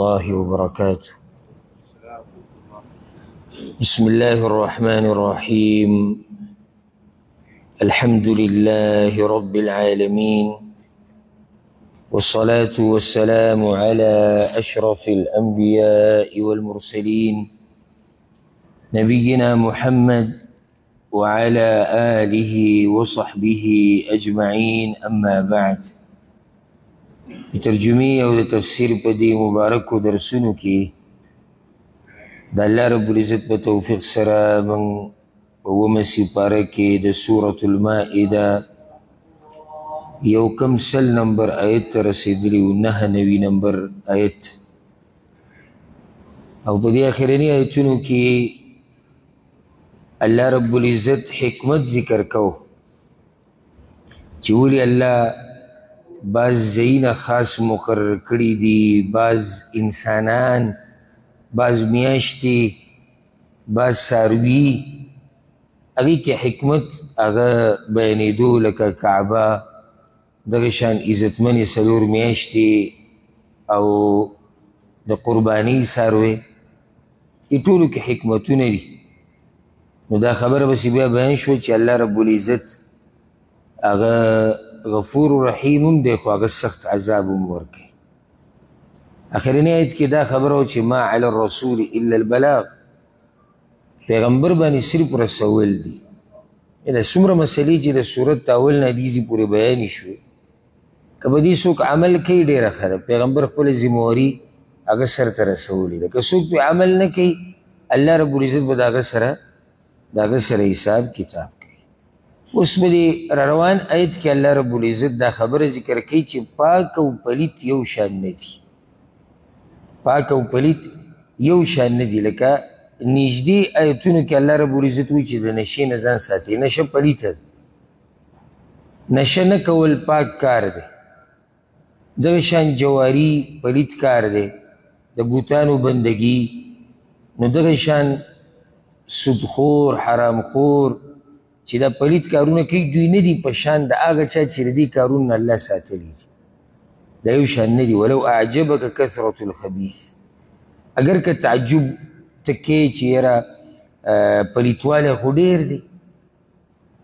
الله وبركاته. بسم الله الرحمن الرحيم. الحمد لله رب العالمين، والصلاة والسلام على أشرف الأنبياء والمرسلين نبينا محمد وعلى آله وصحبه أجمعين. أما بعد، بترجمي او تفسير بدي مبارك درسونو کی دا اللہ رب العزت بتوفیق سرا من ومسی پارکی دا سورة المائدہ یو کم سل نمبر آیت رسیدلی و 99 نمبر آیت، او بدی آخرینی آیتونو کی اللہ رب العزت حکمت ذکر کو چولی اللہ بعض زین خاص مقرر کری دی، بعض انسانان، بعض میاشتی، بعض ساروی اگی کی حکمت اگا بیانیدو لکا کعبہ دغشان عزتمن سلور میاشتی او دا قربانی ساروی ای طولو کی حکمتو ندی. نو دا خبر بسی بیا بیان شو چی اللہ رب العزت اگا غفور رحیم دیکھو اگر سخت عذاب ورکی. آخرین آیت کی دا خبر ہو چی ما علی الرسول الا البلاغ، پیغمبر بانی صرف رسول دی. دا سمر مسئلی چی دا صورت تاولنا دیزی پوری بیانی شو کبا دی سوک عمل کئی دیر خدا پیغمبر خپل زمواری اگر سر تا رسولی دا که سوک پی عمل نکی اللہ رب العزت با دا اگر سر حساب کتاب. اس میں دی روان آیت کہ اللہ رب العزت دا خبر ذکر کی چی پاک و پلیت یو شان ندی. پاک و پلیت یو شان ندی. لکا نجدی آیتونو کہ اللہ رب العزت وی چی دا نشی نزان ساتی، نشا پلیت ہے، نشا نکول پاک کار دے، دا شان جواری پلیت کار دے، دا بوتانو بندگی، نو دا شان سودخور حرام خور چی دا پلیت کارونا کئی دوی ندی پشان دا آگا چا چی ردی کارونا اللہ ساتلی دی. دا یو شان ندی. ولو اعجبک کثرت الخبیث، اگر که تعجب تکی چی یرا پلیتوال خودیر دی.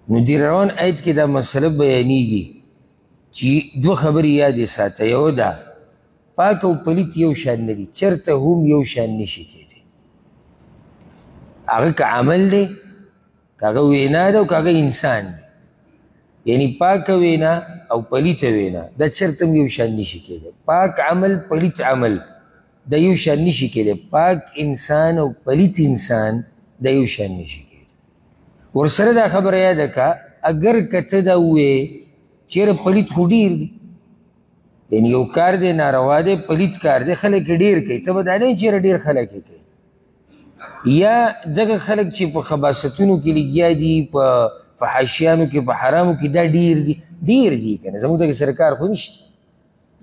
نو دی روان آیت که دا مسئلہ بیانیگی چی دو خبری یادی ساتا. یو دا پاک و پلیت یو شان ندی، چرتا هم یو شان نشی که دی. آگا که عمل دی، کاغا وینا دا و کاغا انسان دی، یعنی پاک وینا او پلیت وینا دا چرتم یو شان نشی که دی. پاک عمل پلیت عمل دا یو شان نشی که دی. پاک انسان او پلیت انسان دا یو شان نشی که دی. ورسره دا خبر یاده که اگر کتا دا ہوئے چیر پلیت خو دیر دی، یعنی یو کار دی ناروا دی پلیت کار دی خلق دیر کئی تب دا نہیں چیر دیر خلق کئی، یا دغه خلق چې په خباستونو کې لګیا دي، په فحاشیانو کې، په حرامو کې، دا ډیر دي کنه. زموږ دغه سرکار خو نشته،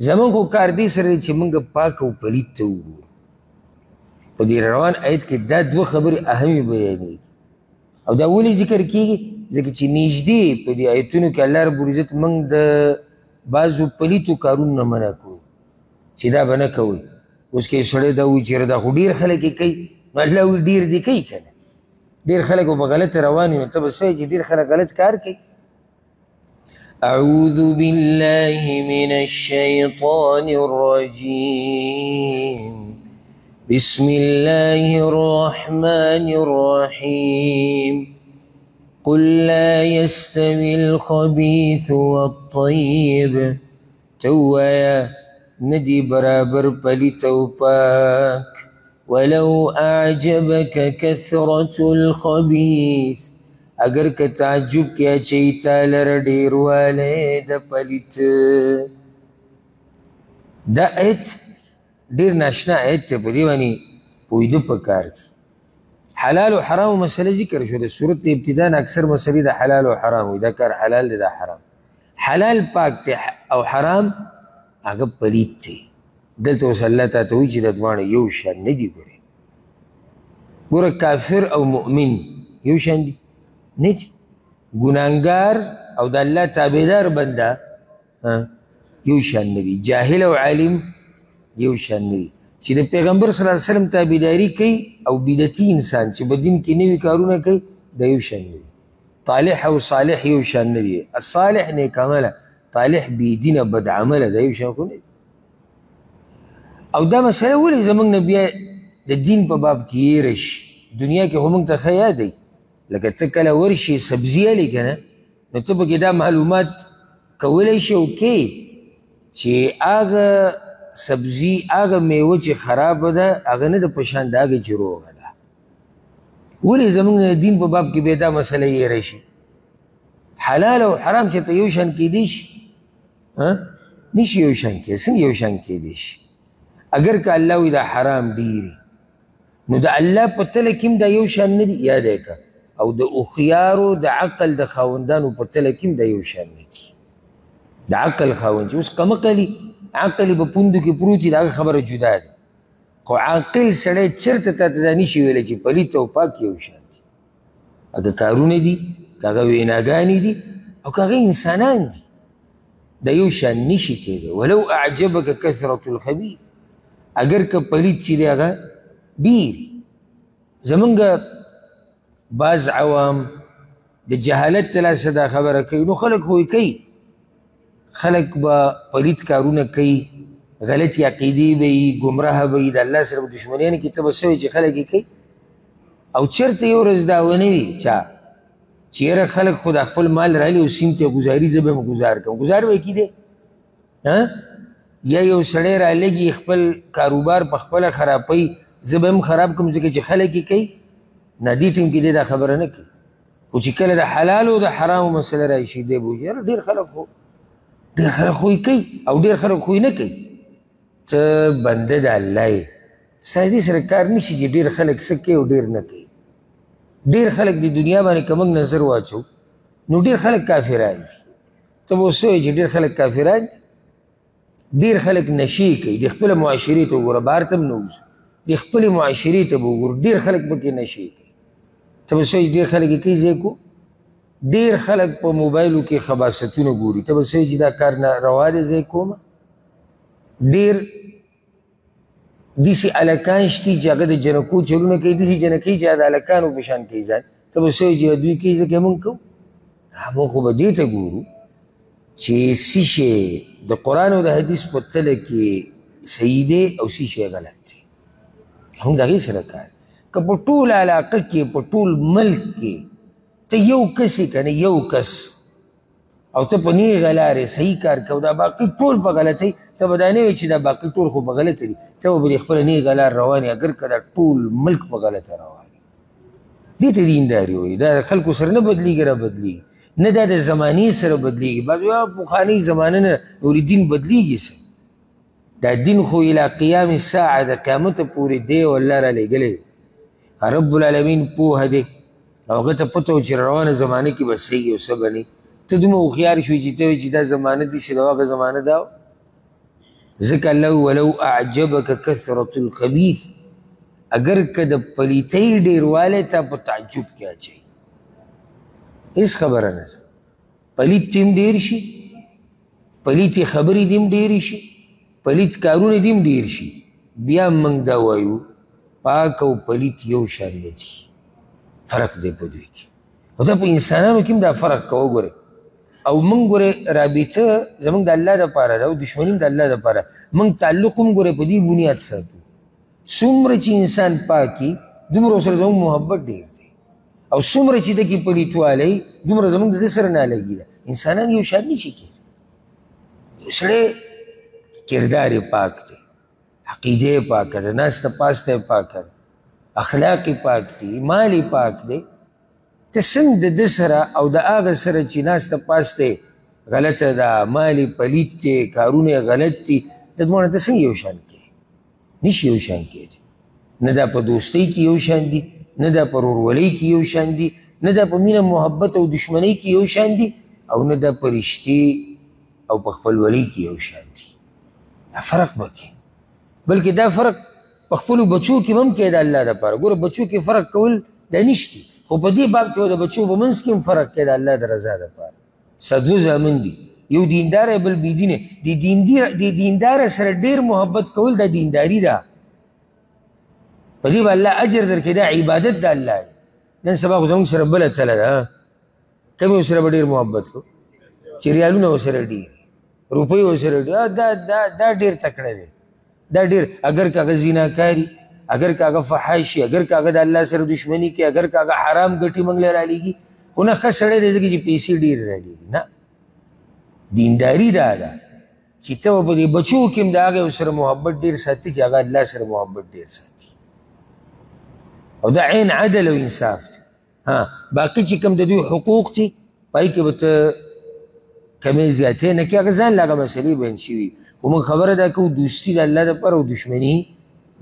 زموږ خو کار دی سره چې موږ پاک او پلیت ته وګورو. په دې روان آیت کې دا دوه خبرې اهمې بیانېږي. او دا ولې ذکر کېږي؟ ځکه چې نږدې په دې آیتونو کې الله رب العزت موږ د بعضو پلیتو کارونو نه منع کړو چې دا به نه کوئ. اوس کې سړی دا وایي چې دا خو ډېر خلک یې کوي، نو اللہ وی دیر دی کئی کنه، دیر خلق با غلط روانی نو تب سوئی چی دیر خلق غلط کار کئی. اعوذ باللہ من الشیطان الرجیم، بسم اللہ الرحمن الرحیم، قل لا يستوي الخبيث والطيب، توایا ندی برابر پلیت و پاک. ولو اعجبك كثرة الخبيث، اگر که تعجب کیا چیتا لر دیر والے دا پلیت. دا ایت دیر ناشنا ایت تے پدی وانی پویدو پکار تی. حلال و حرام مسئلہ ذکر شو دا صورت ابتدان اکثر مسئلہ دا حلال و حرام ہوئی، دا کار حلال دا حرام. حلال پاک تے او حرام اگر پلیت تے. دلتا اس اللہ تا توی چی دا دوان یو شان ندی گوری. گورا کافر او مؤمن یو شان دی ندی. گناہگار او دا اللہ تابدار بندہ یو شان ندی. جاہل او عالم یو شان ندی. چې د پیغمبر صلی الله علیه وسلم تابعداري کوي او بدعتي انسان چې په دین کې نوي کارونه کوي دا یو شان نه دي. طالح او صالح یو شان نه دي. الصالح نیک عمله، طالح بېدینه بد عمله، دا یو شان خو نه دي. او دا مسله ولې زموږ نه بیا د دین په باب کې یېره شي؟ دنیا کې خو موږ ته ښه یاد دی، لکه ته کله ورشي سبزي الې که نه، نو ته پکې دا معلومات کولی شي او کې چې هغه سبزي هغه میوه چې خرابه ده هغه نه ده په شان د هغې چې روغه ده. ولې زموږ د دین په باب کې بیا دا مسله یېره شي؟ حلال او حرام چې ته یو شان کیدی شي؟ نشي یو شان کیدی. څنګه یو شان کیدی شي؟ اگر که الله وي دا حرام ډېري نو د الله په تله کې هم دا یو شان نه دي، یاد یې که. او د هوښیارو د عقل د خاوندانو په تله کې هم دا یو شان نه دي. د عقل خاوند چې اوس کمقلي عقل یې په پوندو کې پروت وي د هغه خبره جدا ده، خو عاقل سړی چېرته تا ته دا نشي ویلی چې پلیت او پاک یو شان دي. که کارونه دي، که هغه ویناګانې دي او که هغه انسانان دي، دا یو شان نشي کېدی. ولو اعجبک کثرة الخبیث، اگر که پلیت چې دی هغه ډېر. زمونږ بعض عوام د جهالت تلاسه دا خبره کوي، نو خلک خو یې کوي، خلک به پلیت کارونه کوي، غلطې عقیدې به وي، ګمراه به وي، د الله سره به دشمنیانې کې ته به څه وایي چې خلک یې کوي. او چېرته یو ورځ دا ونه وي چا چې یاره خلک خو د خپل مال راغلي او سیم ته ګزاري، زه به یم ګزار کوم. ګزار به یې کیدی؟ یا یو سړی رالګي خپل کاروبار په خپله خرابوي، زه به هم خراب کوم ځکه چې خلک یې کوي؟ نه، دې ټیم کې دی دا خبره نه کوي. خو چې کله د حلالو او د حرامو مسله راشي دی به وایي یاره ډېر خلک خو یې کوي او ډېر خلک خو یې نه کوي. ته بنده د الله یې، ستا دې سره کار نشي چې ډېر خلک څه کوي او ډېر نه کوي. ډېر خلک د دنیا باندې که موږ نظر واچو نو ډېر خلک کافران دي. ته به اوس څه وایي چې ډېر خلک کافران دي؟ ډېر خلک نشې کوي. د خپله معاشرې ته وګوره، بهر ته هم نه وځو، د خپلې معاشرې ته به وګوره، ډېر خلک پکې نشې کوي. ته به څه وایي ډېر خلک یې کوي ځای کو؟ ډېر خلک په موبایلو کې خباستونه ګوري، ته به څه وایي چې دا کار روا دی ځای کومه؟ ډېر داسې هلکان شتي چې هغه د جنکو چلونه کوي، داسې جنکۍ چې د هلکانو په شان کوي ځان، ته به څه وایي چې دوی کوي ځکه موږ کوو؟ موږ خو به دې ته ګورو چې څه شی د قرآن او د حدیث په تله کې صحیح دی او څه شی غلط دی. هم د هغې سره کار. که په ټول علاقه کې په ټول ملک کې ته یو کس یې که نه، یو کس، او ته په نیغه لارې صحیح کار کوو، دا باقي ټول په غلطۍ، ته به دا نه وایي چې دا باقي ټول خو په غلطه دي، ته به د خپله نیغه لار روان یې، اگر که دا ټول ملک په غلطه روان یي. دې ته دینداري وایي. دا خلکو سره نه بدلېږي، را بدلېږي نه، دا د زمانې سره بدلېږي. بعض وایي پخوانۍ زمانه نه نور دین بدلېږي څه؟ دا دین خو الی قیام الساعه د قیامته پورې دی او الله را لېږلی دی. رب العالمین پوهه دی او هغه ته پته و چې روانه زمانه کې به څه او څه به نه. ته دومره هوښیار شوي چې ته وایي چې دا زمانه داسې ده، هغه زمانه دا و. ځکه الله ولو اعجبک کثرة الخبیث، اگر که د پلیتۍ ډېروالی تا په تعجب کې اچوي، هېڅ خبره نه ده. پلیت دې هم ډېر شي، پلیتې خبرې دې هم ډېرې شي، پلیت کارونه دې هم ډېر شي، بیا موږ دا وایو پاک او پلیت یو شان نه دي، فرق دی په دوی کې. او دا په انسانانو کې هم دا فرق کوه ګورئ. او موږ ګورئ رابطه زموږ د الله دپاره ده او دشمني هم د الله دپاره. موږ تعلق هم ګورئ په دې بنیاد ساتو. څومره چې انسان پاکي دومره ورسره زموږ محبت ډېر دی، او څومره چې دکې پلیتوالی دومره زموږ د ده سره نالګي ده. انسانان یو شان نشي کېدی. یو سړی کردار یې پاک دی، عقیده یې پاکه ده، ناسته پاسته یې پاکه ده، اخلاق یې پاک دي، مال یې پاک دی. ته څنګه د ده سره او د هغه سره چې ناسته پاسته غلطه ده، مال یې پلیت دی، کارونه یې غلط دي، د دواړه ته څنګه یو شان کېږي؟ نشي یو شان کېدی. نه دا په دوستۍ کې یو شان دي، نه دا په ورورولۍ کې یو شان دي، نه دا په مینه محبت او دشمنۍ کې یو شان دي، او نه دا په رشتې او په خپلولۍ کې یو شان دي. دا فرق به کې، بلکې دا فرق په خپلو بچو کې هم کې د الله دپاره. ګوره بچو کې فرق کول دا نشتي، خو په دې باب کې د بچو په منځ کې هم فرق کې د الله د رضا دپاره. ستا دوه زامن دي، یو دینداره بل بېدینه. د دینداره سره ډېر محبت کول دا دینداري ده. په دې به الله اجر درکړي، دا عبادت د الله دی. نن سبا خو زموږ سره بله تله ده، کم یو سره به ډېر محبت کو چې ریالونه ورسره ډېر روپۍ ورسره ډېر، دا ډېر تکړه دی، دا ډېر. اگر که هغه زیناکاري، اگر که هغه فحاشي، اگر که هغه د الله سره دشمني کوي، اگر که هغه حرام ګټي موږ له رالیږي، خو نه ښه سړی دی ځکه چې پیسې ډېرې رالیږي. نه، دینداري دا ده چې ته به په دې بچو کې هم د هغه یو سره محبت ډېر ساتي چې هغه الله سره محبت ډېر ساتي، او دا عین عدل او انصاف دی. باقي چې کوم د دوی حقوق دي پای کې به ته کمې زیاتې نه کړې، هغه ځان له هغه مسلې بیان شوي. خو موږ خبره دا کوو دوستي د الله دپاره او دشمني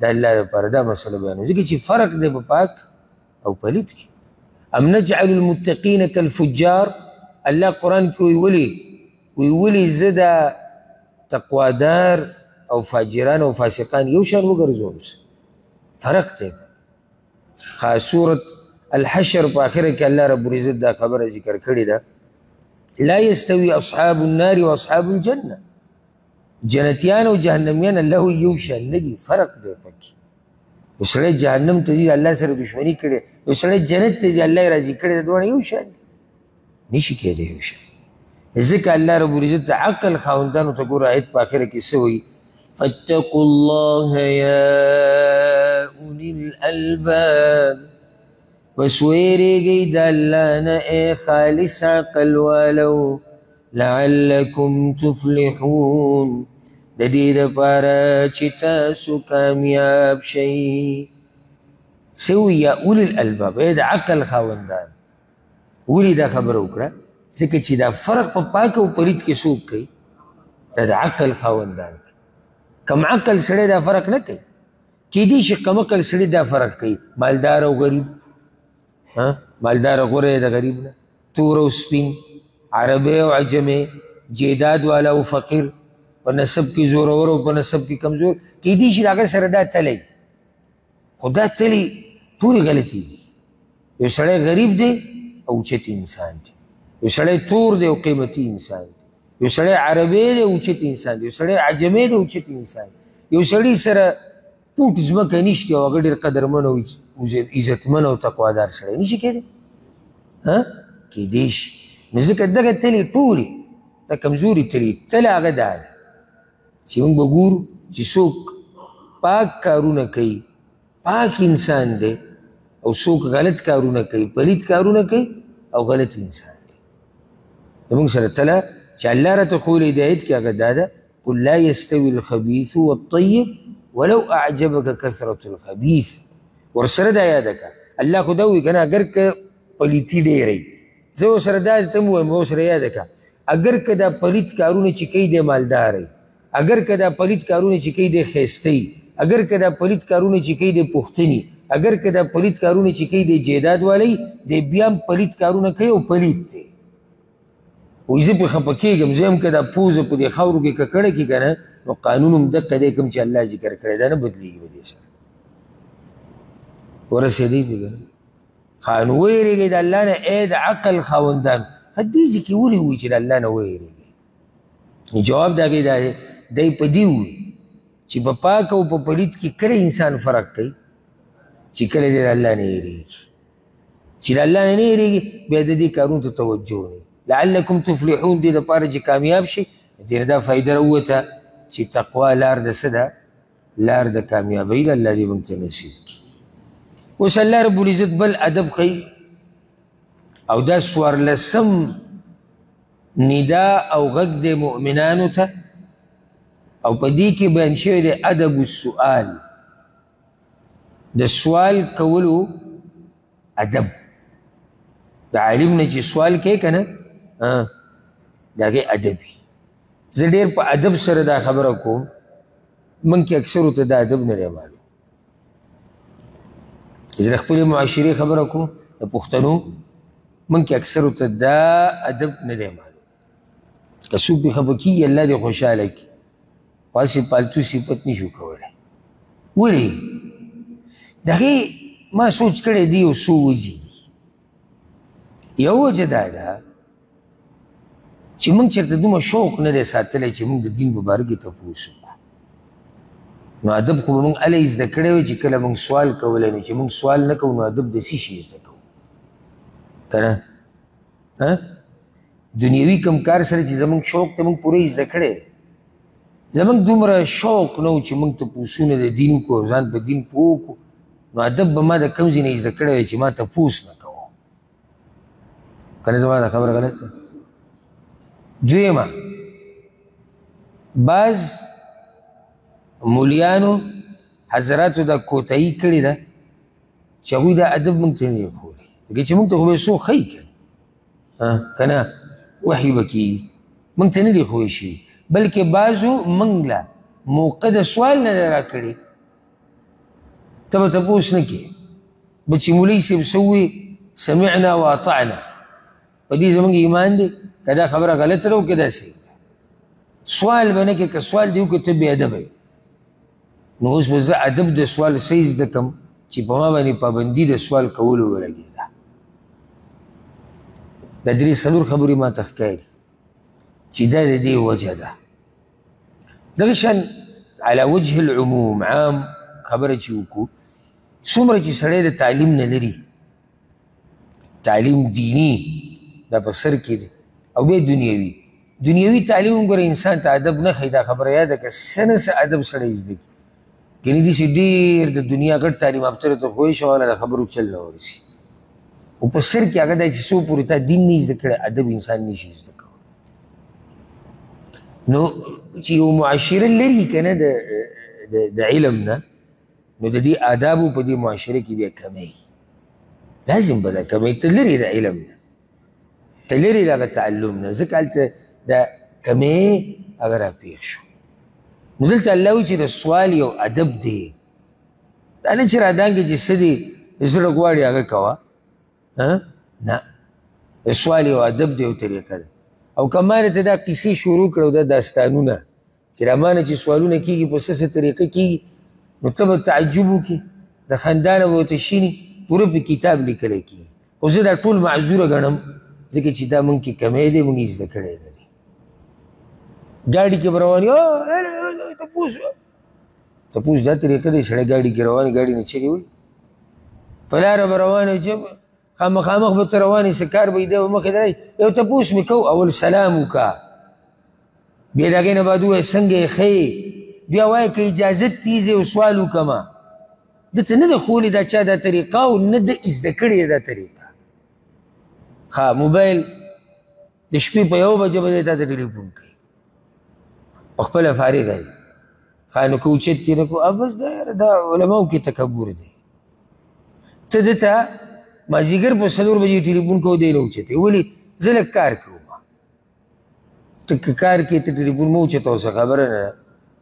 د الله دپاره، دا مسله بیانوي ځکه چې فرق دی په پاک او پلیت کې. ام نجعل المتقین کالفجار، الله قرآن کې ویلي زه دا تقوادار او فاجران او فاسقان یو شان وګرځوم، فرق دی. خاص صورت الحشر په آخره کې الله رب العزت دا خبره ذکر کړې ده، لا یستوي اصحاب النار و اصحاب الجنه، جنتیان او جهنمیان الله یو شان نه دي، فرق دی پکې. یو سړی جهنم ته ځي الله سره دشمني کړې، یو سړی جنت ته ځي الله یې راضي کړی، د دواړه یو شان دي، نشي کېدی یو شان. ځکه الله رب العزت د عقل خاوندانو ته ګوره آیت په آخره کې څه وایي؟ فاتقوا الله یا اولی الالباب، بس ویریږئ د الله نه ای خالص عقل والو، لعلکم تفلحون، د دې دپاره چې تاسو کامیاب شئ. څه وایي؟ یا اولی الالباب، ای د عقل خاوندان. ولې دا خبره وکړه؟ ځکه چې دا فرق په پاک او پلید کې څوک کوي؟ دا د عقل خاوندان. کم عقل سړی دا فرق نه کوي، کیدای شي کم عقل سړی دا فرق کوي، مالدار او غریب، مالدار غوره د غریب نه، تور او سپین، عربی او عجمي، جیداد والا او فقیر، په نسب کې زورور او په نسب کې کمزور، کیدای شي هغه سره دا تلی. خو دا تلی ټولې غلطي دي. یو سړی غریب دی او اوچت انسان دی، یو سړی تور دی او قیمتي انسان دی، یو سړی عربی دی او اوچت انسان دی، یو سړی عجمي دی او اوچت انسان دی، یو سړي سره پوټ ځمکه نشته او هغه ډېر قدرمن او عزتمن او تقوادار سړی نشي کېدی؟ کېدی شي. نو ځکه دغه تلې ټولې د کمزوري تلې تله هغه دا ده چې موږ به ګورو چې څوک پاک کارونه کوي، پاک انسان دی، او څوک غلط کارونه کوي، پلید کارونه کوي او غلط انسان دی. زموږ سره تله چې الله راته ښوولې د آیت کې هغه دا ده، قل لا یستوي الخبیث والطیب ولو اعجبک کثرة الخبیث. ورسره دا یاده که الله خو دا وایي که نه، اگر که پلیتي ډېره وي، زه ورسره دا ته م ووایم ورسره یاده که اگر که دا پلید کارونه چې کوي دی مالدار وي، اگر که دا پلید کارونه چې کوي دی ښایسته وي، اگر که دا پلید کارونه چې کوي دی پښتني، اگر که دا پلید کارونه چې کوي دی جیداد والی، دی بیا هم پلید کارونه کوي او پلید دی. وایي زه پرې خفه کېږم، زه هم که دا پوزه په دې خاورو کې ککړه کړي که نه، نو قانون هم دقه دی کوم چې الله ذکر کړی دا نه بدلېږي په دې سره. ورسېدی پې که نه؟ نو ویرېږئ د الله نه ای د عقل خاوندان. حدیث کې ولې وایي چې د الله نه ویرېږئ؟ جواب د هغې دا دی، دی په دې وایي چې په پاک او په پلید کې کله انسان فرق کوي چې کله دی د الله نه یېرېږي. چې د الله نه نه یېرېږي بیا د دې کارونو ته توجه نه. لعلکم تفلحون دې دپاره چې کامیاب شي، دې نه دا فایده راووته چې تقوا لار د څه ده؟ لار د کامیابۍ ده. الله دې موږ ته نصیب کړي. اوس الله رب العزت بل ادب ښیي، او دا څوارلسم ندا او غږ دی مؤمنانو ته، او په دې کې بیان شوی دی ادب السؤال، د سوال کولو ادب. د عالم نه چې سوال کوي که نه، د هغې ادب وي. زه ډېر په ادب سره دا خبره کوم، موږ کې اکثرو ته دا ادب نه دی معلوم. زه د خپلې معاشرې خبره کوم، د پښتنو موږ کې اکثرو ته دا ادب نه دی معلوم. که څوک پرې خفه کېږي الله دې خوشحاله کړي، خو هسې پالتو صفت نه شو کولی. ولې؟ د هغې ما سوچ کړی دی یو څو وجې دي. یو وجه دا ده چې موږ چېرته دومره شوق نه دی ساتلی چې موږ د دین په باره کې تپوس وکړو. نو ادب خو به موږ هله زده کړی وی چې کله موږ سوال کولی نو چې موږ سوال نه کوو نو ادب د څه شي زده کوو که نه دنیوي کم کار سره چې زموږ شوق ته موږ پوره زده کړی زموږ دومره شوق نه و چې موږ تپوسونه د دین وکړو ځان په دین پوه وکړو نو ادب به ما د کوم ځای نه زده کړی وی چې ما تپوس نه کوو که نه زما دا خبره غلطه دویمه بعض مولیانو حضراتو دا کوتاهي کړې ده چې هغوی دا ادب موږ ته نه دی ښودی ځکه چې موږ ته خو به یې څوک ښایي که نه وحي به کېږي موږ ته نه دی ښودی شوي بلکې بعضو موږ له موقع د سوال نه دی راکړي ته به تپوس نه کوې به چې مولوي صاحب څه ووایي سمعنا واطعنا په دې زموږ ایمان دی که دا خبره غلطه ده او که دا صحیح ده سوال به نه کوې که سوال دی وکړه ته بې ادبه یې نو اوس به زه ادب د سوال صحیح زده کړم چې په ما باندې پابندي د سوال کولو ولګېده دا درې څلور خبرې ما ته ښکاري چې دا د دې وجه ده دغه شان على وجه العموم عام خبره چې وکړو څومره چې سړی د تعلیم نه لري تعلیم دینی دا په سر کې دی او بیا دنیوي تعلیم هم ګوره انسان ته ادب نه ښایي دا خبره یاده که څه نه څه ادب سړی زده کړي کنی داسې ډېر د دنیا ګډ تعلیم یافته ته خو یې شواله د خبرو چل نه ورسي او په سر کې هغه دی چې څو پورې تا دین نه زده کړی ادب انسان نشي زده کولی نو چې یو معاشره لري که نه د علم نه نو د دې آدابو په دې معاشره کې بیا کمی لازم به دا کمی ته لرې د علم نه ته لرې د هغه تعلم نه ځکه هلته دا کمی هغه راپېښ شو نو دلته الله وایي چې د سوال یو ادب دی دا نه چې رادانګې چې څه دی زړه غواړي هغه کوه نه د سوال یو ادب دی او طریقه ده او که ما ته دا کیسې شروع کړه دا داستانونه چې رامانه چې سوالونه کېږي په څه څه طریقه کېږي نو ته به تعجب وکړي د خندانه به ورته شیني پوره په کتاب لیکلی کېږي خو زه دا ټول معذوره ګڼم ځکه چې دا مونږ کې کمی دی مونږ یې زده کړی نه دی ګاډي کې به روان تپوس دا طریقه دی سړی ګاډي کې روان ګاډي نه چرې وایي په لاره به روان چې خامخامخ به ته روانې څه کار به یې دی مخې ته یو تپوس مې کوو اول سلام وکړه بیا د هغې نه بعد ووایه څنګه یې ښې بیا وایه که اجازت تیزې او سوال وکړمه دته نه ده ښولې دا چا دا طریقه او نه ده زده کړې دا طریقه ښه موبایل د شپې په یو بجه به دی تا ته ټلیفون کوي په خپله فارغه دی ښه نو که اوچت تېره کړو بس دا یاره دا علماو کې تکبر دی ته دته مازدیګر په 4 بجې ټلیفون کوو دی نه اوچتې ولې زه لږ کار کوم ته که کار کې ته ټلیفون مه اوچته اوسه خبره نه ده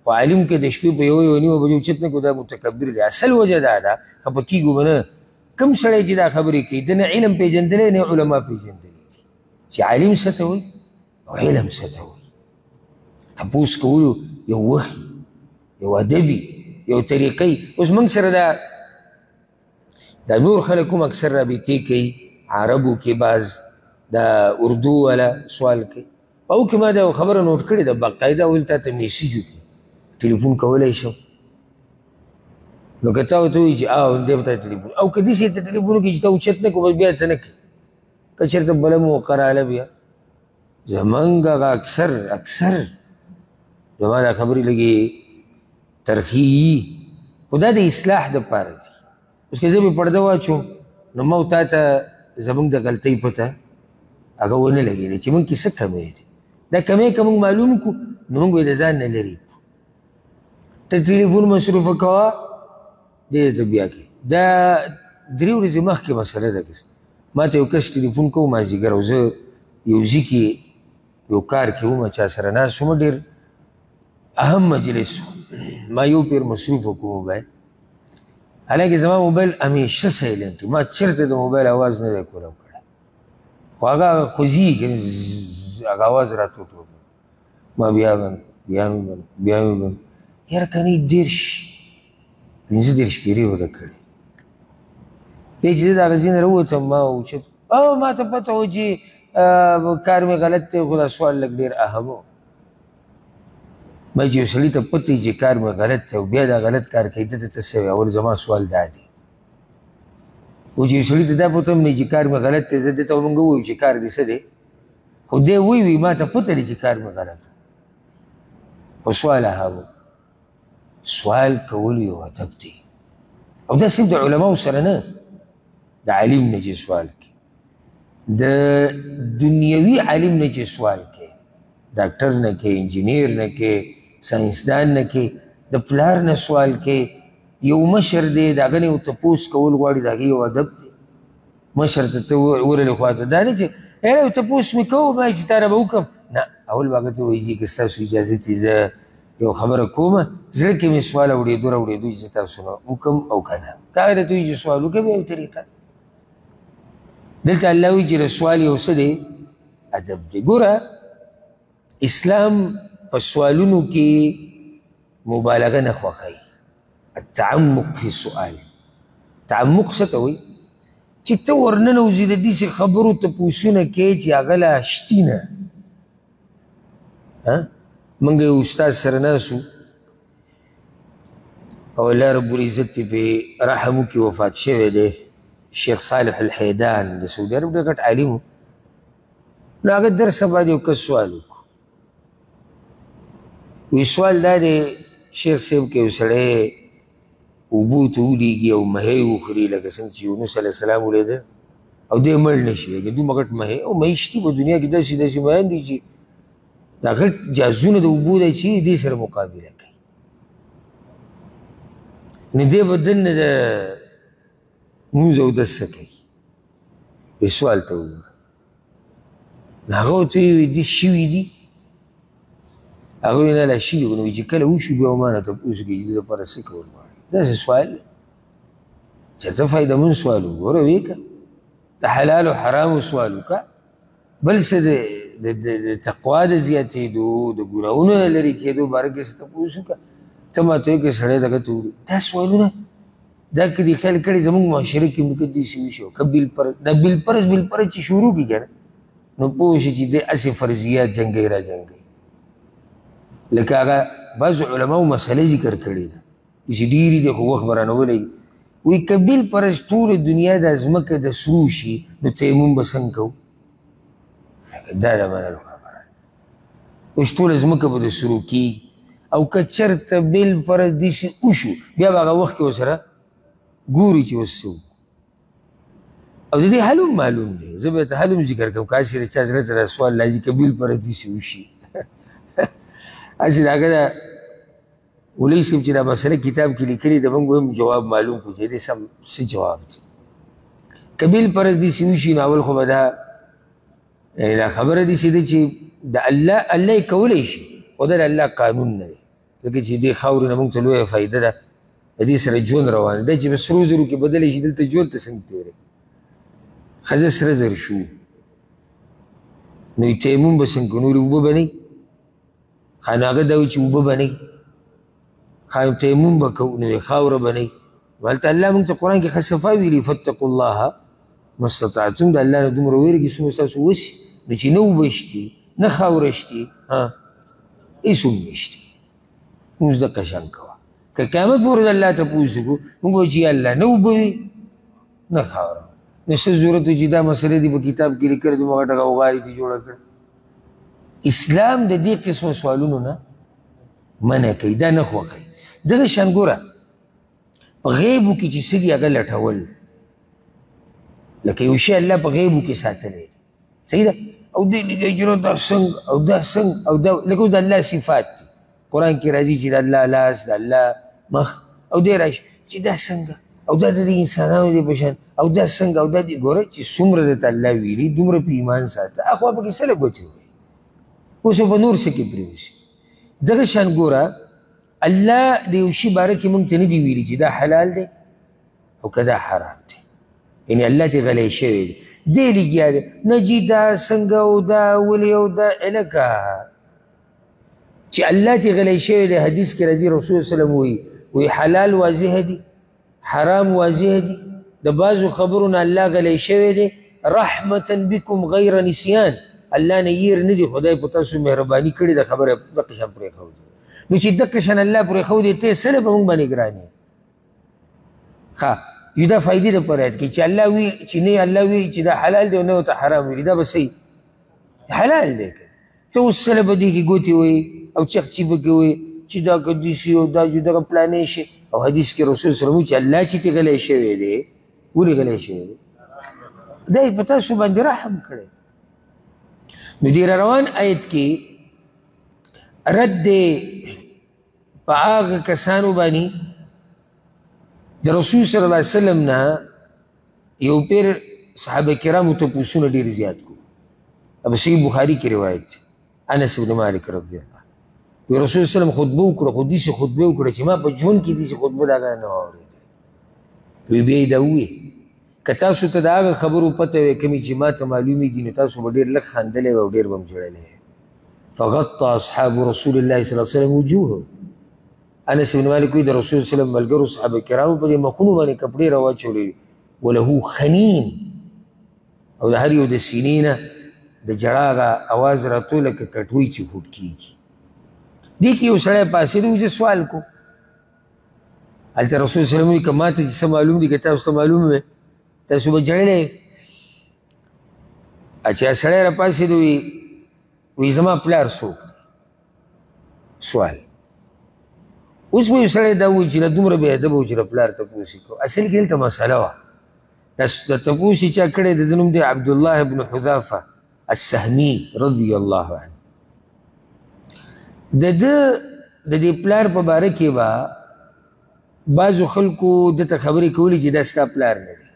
خو عالم کې د شپې په یو نیمه بجې اوچت نه کړو دا متکبر دی اصل وجه دا ده خفه کېږو به نه کوم سړی چې دا خبرې کوي د نه علم پېژندلی نه علما پېژندلی دي چې عالم څه ته وایي او علم څه ته وایي تپوس کولو یو وحي یو ادبي یو طریقې اوس موږ سره دا نور خلک هم اکثر رابطې کوي عربو کې بعض دا اردو والا سوال کوي او کې ما دا خبره نوټ کړې ده باقاعده ویل تا ته میسیج وکړي ټلیفون کولی شم نو که تا ورته وایي چې دی به تا ټلیفون او که داسې ته ټلیفون وکړي چې تا اوچت نه کړو بس بیا ته نه کوي که چېرته بله موقع راغله بیا زمونږ هغه اکثر زما دا خبرې لږې ترخي خو دا د اصلاح دپاره دي اوس که زه به پرده واچوم نو ما تا ته زمونږ د غلطۍ پته هغه ونه لګېدی چې مونږ کې څه کمی دی دا کمی که مونږ معلوم کړو نو مونږ به د ځان نه لرې ته ټلیفون مصروفه کوه دې ته بیا کې دا 3 ورځې مخکې مسله ده که ما ته یو کس ټلیفون کوو مازدیګر او زه یو ځای کې یو کار کې وم چا سره ناست وم ډېر اهم مجلس ما یو پیر مصروفه کوم موبایل حالانکه زما موبایل همیشه سایلنټ ما چېرته د موبایل اواز نه دی کولو کړی خو هغه خوځېږي هغه اواز راټوټ وکړ ما بیا مې بند یاره کنی 15 پیرې وده کړې بیا چې زه د هغه ځای نه راووتم ما اوچت ما ته پته و چې کار مې غلط دی خو دا سوال لږ ډېر اهم و ما چې یو سړي ته پته وي چې کار مې غلط دی او بیا دا غلط کار کوي ده ته څه سوی اول زما سوال دا دی خو چې یو سړي ته دا پته هم نه چې کار مې غلط دی زه ده ته مونږ ووایو چې کار دې څه دی خو دی وی ما ته پته دی چې کار مې غلط و خو سوال هغه سوال کول یو ادب دی او دا صرف د علماو سره نه د عالم نه چې سوال کوي د دنیوي عالم نه چې سوال کوي ډاکټر نه کوي انجینیر نه کوي ساینسدان نه کوي د پلار نه سوال کوي یو مشر دی د هغه نه یو تپوس کول غواړي د هغې یو ادب دی مشر ته ته ورلې خواته دا نه چې یاره یو تپوس مې کوو ما چې تا نه به وکړم نه اول به هغه ته وایي که ستاسو اجازت وي زه یو خبره کومه زړه کې مې سوال اورېدو راوړېدو چې زه تاسو نه وکړم او که نه که هغه درته وایي چې سوال وکړه بیا یو طریقه دلته الله وایي چې د سوال یو څه دی ادب دی ګوره اسلام په سوالونو کې مبالغه نه خوښوي التعمق فی السؤال تعمق څه ته وایي چې ته ورننوځې د داسې خبرو تپوسونه کوې چې هغه لا شتي نه موږ یو استاد سره ناست وو او الله رب العزت یې پرې رحم وکړي وفات شوی دی شیخ صالح الحیدان د سعودي عرب ډېر غټ عالم و نو هغه درس باندې یو کس سوال وکړو وی سوال دا دی شیخ صاحب که یو سړی اوبو ته ولیږي او مهی وخوري لکه څنګه چې یونس علیه السلام ولیده او دی مړ نه شي لکه دومره غټ مهی او مهی شتي په دنیا کې داسې داسې مهیان دي چې دا غټ جازونه د اوبو دی چې دې سره مقابله کوي نو دی به دننه د مونځ اودس څه کوي وی سوال ته وګوره نو هغه ورته ویې دې شوي دي هغه ویې نه لا شوي نو وایي چې کله وشو بیا ما نه تپوس کوي چې دې دپاره څه کول غواړي داسې سوال چېرته فایدهمند سوال وګوره ویې که د حلال و حرامو سوال وکړه بل څه د تقوا د زیاتېدو د ګناهونو نه لرې کېدو باره کې څه تپوس وکړه ته ماته وایې که سړی دغه ته وګوري دا سوالونه دا که دې خیال کړی زموږ معاشره کې مو که داسې وشي که بلپرس دا بلپرس چې شروع کړي که نه نو پوه شي چې دی هسې فرضیات جنګوي را جنګوي لکه هغه بعضو علماو مسله ذکر کړې ده چې ډېرې دي خو وخت به رانه ولګي وایي که بلپرس ټوله دنیا دا ځمکه د سرو شي نو تیمم به څنګه کوو دا د منلو خبره اوس ټوله ځمکه به د سرو کېږي او که چېرته بلفرض داسې وشو بیا به هغه وخت کې ورسره ګوري چې اوس څه وکړو او د دې حل هم معلوم دی زه به ته حل هم ذکر کوم که هسې د چا زړه ته دا سوال راځي که بلفرض داسې وشي هسې د هغه دا ولي صاحب چې دا مسله کتاب کې لیکلي د موږ هم جواب معلوم کړو چې دې سم څه جواب دی که بلفرض داسې وشي نو اول خو به دا دا خبره داسې ده چې د الله یې کولی شي خو دا د الله قانون نه دی ځکه چې دې خاورې نه موږ ته لویه فایده ده د دې سره ژوند روان دی چې په سرو زرو کې بدلی شي دلته ژوند ته څنګه تېری ښځه سره زر شو نو تیمم به څنګه کوو نورې اوبه به نه وي ښه نو هغه دا وایي چې اوبه به نه وي ښه تیمم به کوو نو خاوره به نه وي هلته الله موږ ته قرآن کې ښه صفا ویلي فاتقوا الله ما استطعتم د الله نه دومره ویرېږي څومره ستاسو وسي نو چې نه اوبه شتي نه خاوره شتي هېڅ هم نشتي مونځ دقه شان کوه که قیامت پورې د الله تپوس وکړو موږ به چې الله نه اوبه وي نه خاوره نو څه ضرورت و چې دا مسلې دي په کتاب کې لیکلي دومره غټه غوغارې دي جوړه کړه اسلام د دې قسمه سوالونو نه منع کوي دا نه خوښوي دغه شان ګوره په غیبو کې چې څه دي هغه لټول لکه یو شی الله په غیبو کې ساتلی دی صحیح ده او دی لګوي چې دا څنګه او دا څنګه او دا لکه اوس د الله صفات دي قرآن کې راځي چې د الله لاس د الله مخ او دی راشي چې دا څنګه او دا د انسانانو دی په شان او دا څنګه او دا دی ګوره چې څومره درته الله ویلي دومره په ایمان ساته اخوا پکې څه له ګوتې ووایي اوس په نور څه کې پرېوځي دغه شان ګوره الله د یو شي باره کې موږ ته نه دي ویلي چې دا حلال دی او که دا حرام دی یعنې الله ته غلی شوی دی دی لګیا دی نه جي دا څنګه او دا ولې او دا لکه چې الله ته غلی شوی دی حدیث کې راځي رسول وسلم وایي حلال واضح دی حرام واضح دی د بعضو خبرو نه الله غلی شوی دی رحمتا بکم غیر نسیان الله نه ير نه دي خدای په تاسو مهرباني کړې ده خبره دقه شان پرېښودې نو چې دقه شان الله پرېښودې ته څه له به موږ باندې ګرانې ښه یو دا فایدې دپاره یاد کړي چې الله وي چې نه الله وي چې دا حلال دی او نه ورته حرام وي دا به صحیح حلال دی ته اوس څه له به دې کې ګوتې وایي او چغچي به کې وایي چې دا که داسې او دا دغه پلانې شي او حدیث کې رسول صلی الله چې الله چې ته غلی شوی دی ولې غلی شوی دی دا یې په تاسو باندې رحم کړی نو دې روان آیت کې رد دی په هغه کسانو باندې د رسول صلی الله علیه وسلم نه یو پیر صحابه کرامو تپوسونه ډېر زیات کړو صحیح بخاري کې روایت دی انس بن مالک رضی الله عنه رسول صلی الله علیه وسلم خطبه وکړه خو داسې خطبه وکړه چې ما په ژوند کې داسې خطبه د هغه نه واورېدله وی بیا یې دا وویل که تاسو ته د هغه خبرو پته وی کومې چې ما ته معلومې دي نو تاسو به ډېر لږ خندلی او ډېر به م ژړلی فغطى اصحاب رسول الله صلی الله علیه وسلم وجوههم انس بن مالک وایي د رسول صلی الله علیه وسلم ملګرو صحابه کرامو په دې مخونو باندې کپړې راواچولې وله خنین او د هر یو د سینې نه د ژړا هغه اواز راته لکه کټوۍ چې فوټ کېږي دې کې یو سړی پاسېده و چې سوال کو هلته رسول صلی الله علیه وسلم وایي که ما ته چې څه معلوم دي که تاسو ته معلوم وی تاسو به ژړلی چې سړی راپاسېد وی زما پلار څوک دی سوال اوس به یو سړی دا وایي چې نه دومره بې ادبه و چې د پلار تپوس یې کوو اصل کې هلته مسله وه د تپوس یې چا کړی د ده نوم دی عبدالله بن حذافه السهمي رضی الله عنه د ده د دې پلار په باره کې به بعضو خلکو دته خبرې کولې چې دا ستا پلار نه دی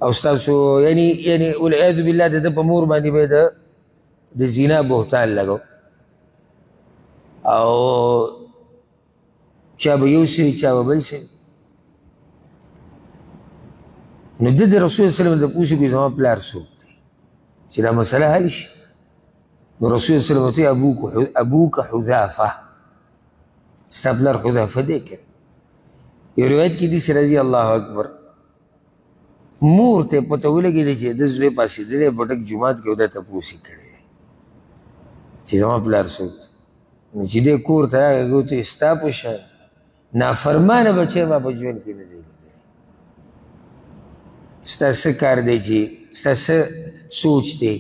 او ستاسو یعنی والعیاذ بالله د ده په مور باندې به یې د زنا بهتان لګو او چا به یو سوي چا به بل سوي نو ده د رسول صلی الله علیه وسلم د پوښتنې کوي زما پلار څوک دی چې دا مسله حل شي نو رسول صلی الله علیه وسلم ابوک حذافه ستا پلار حذافه دی که یو روایت کې داسې راځي الله اکبر مور ته پته ولګېده چې د زوی پاسېدلی بټک جومات کې او دا تپوس یې کړی دی چې زما پلار څوک نو چې دی کور ته راغی هغې ورته ستا په شان نافرمانه بچی ما په ژوند کې نه دی لیدلی ستا څه کار دی چې ستا څه سوچ دی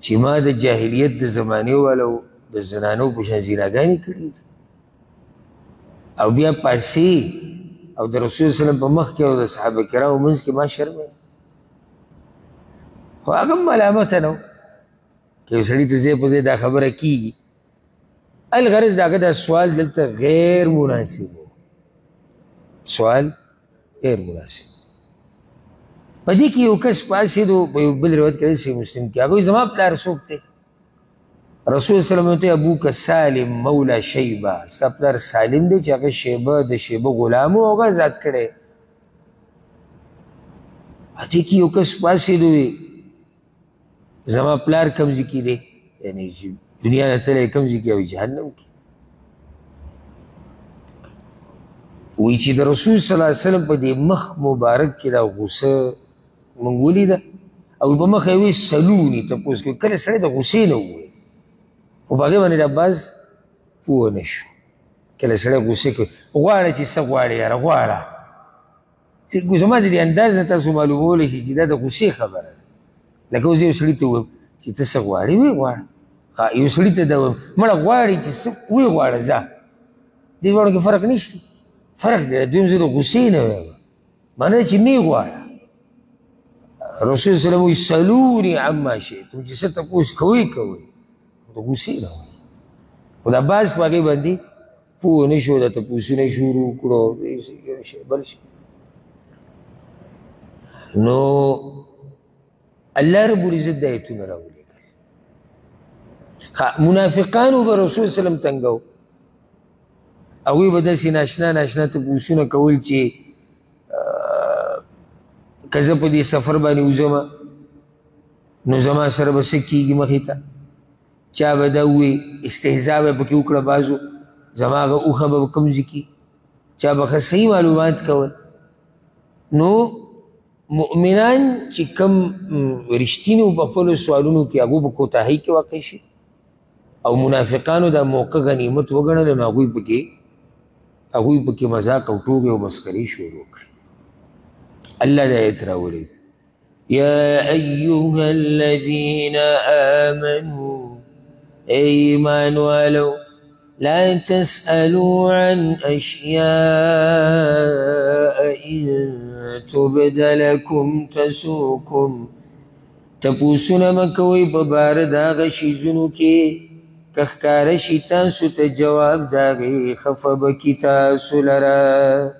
چې ما د جاهلیت د زمانې والو د زنانو په شان زیناګانې کړي دي او بیا پاسې او د رسول صلی الله علیه وسلم په مخ کې او د صحابه کرامو منځ کې ما شرموي خو هغه هم ملامته نه و که یو سړي ته ځای په ځای دا خبره کېږي الغرض د هغه دا سوال دلته غیر مناسب و سوال غیر مناسب په دې کې یو کس پاسېدو په یو بل روایت کې صحیح مسلم کې هغه وایي زما پلار څوک دی رسول صلی الله علیه وسلم ابوک سالم مولا شیبه ستا پلار سالم دی چې هغه شیبه د شیبه غلام و هغه آزاد کړی دې کې یو کس پاسېد وی زما پلار کوم ځای کې دی یعنی چې دنیا نه تللی کوم ځای کې او جهنم کې وایي چې د رسول صلی الله علیه وسلم په دې مخ مبارک کې دا غوسه موږ ولیده او په مخ یې وایي سلوني تپوس کوي کله سړی د غوسې نه ووایي خو په هغې باندې دا باز پوه نه شو کله سړی غوسې کوي غواړه چې څه غواړې یاره غواړه زما د دې انداز نه تاسو معلومولی شي چې دا د غوسې خبره ده لکه اوس یو سړي ته ووایم چې ته څه غواړې ویې غواړه یو سړي ته دا ووایم مړه غواړې چې څه ویې غواړه ځه دې دواړو کې فرق نشته فرق دی دویم زه د غوسې نه وایم معنی چې مې غواړه رسول صلی الله علیه وسلم وایي سلوني عما شئتم چې څه تپوس کوئ د غوسې نه وایي خو دا بعض په هغې باندې پوه نه شو دا تپوسونه یې شروع کړو یو شی بل شي نو الله رب العزت د ایتونه راولېږل منافقانو به رسول صلی الله علیه وسلم تنګو هغوی به داسې ناشنا تپوسونه کول چې که زه په دې سفر باندې وځمه نو زما سره به څه کېږي مخې ته چا به دا ووایي استهزا به پکې وکړه بعضو زما هغه اوښه به کوم ځای کې چا به ښه صحیح معلومات کول نو مؤمنان چې کم رښتینو په خپلو سوالونو کې هغو به کوتاهۍ کې واقع شي او منافقانو دا موقع غنیمت وګڼله نو هغوی پکې مذاق او ټوکې او مسخرې شروع کړې. الله دا آیت راوړی یا ایها الذین آمنوا ای ایمان والو لا تسألوا عن أشياء إن تبد لكم تسوكم تپوسونه مکوئ په باره د هغه شیزونو کې که ښکاره شي تاسو ته جواب د هغې خفه به کي تاسو لره.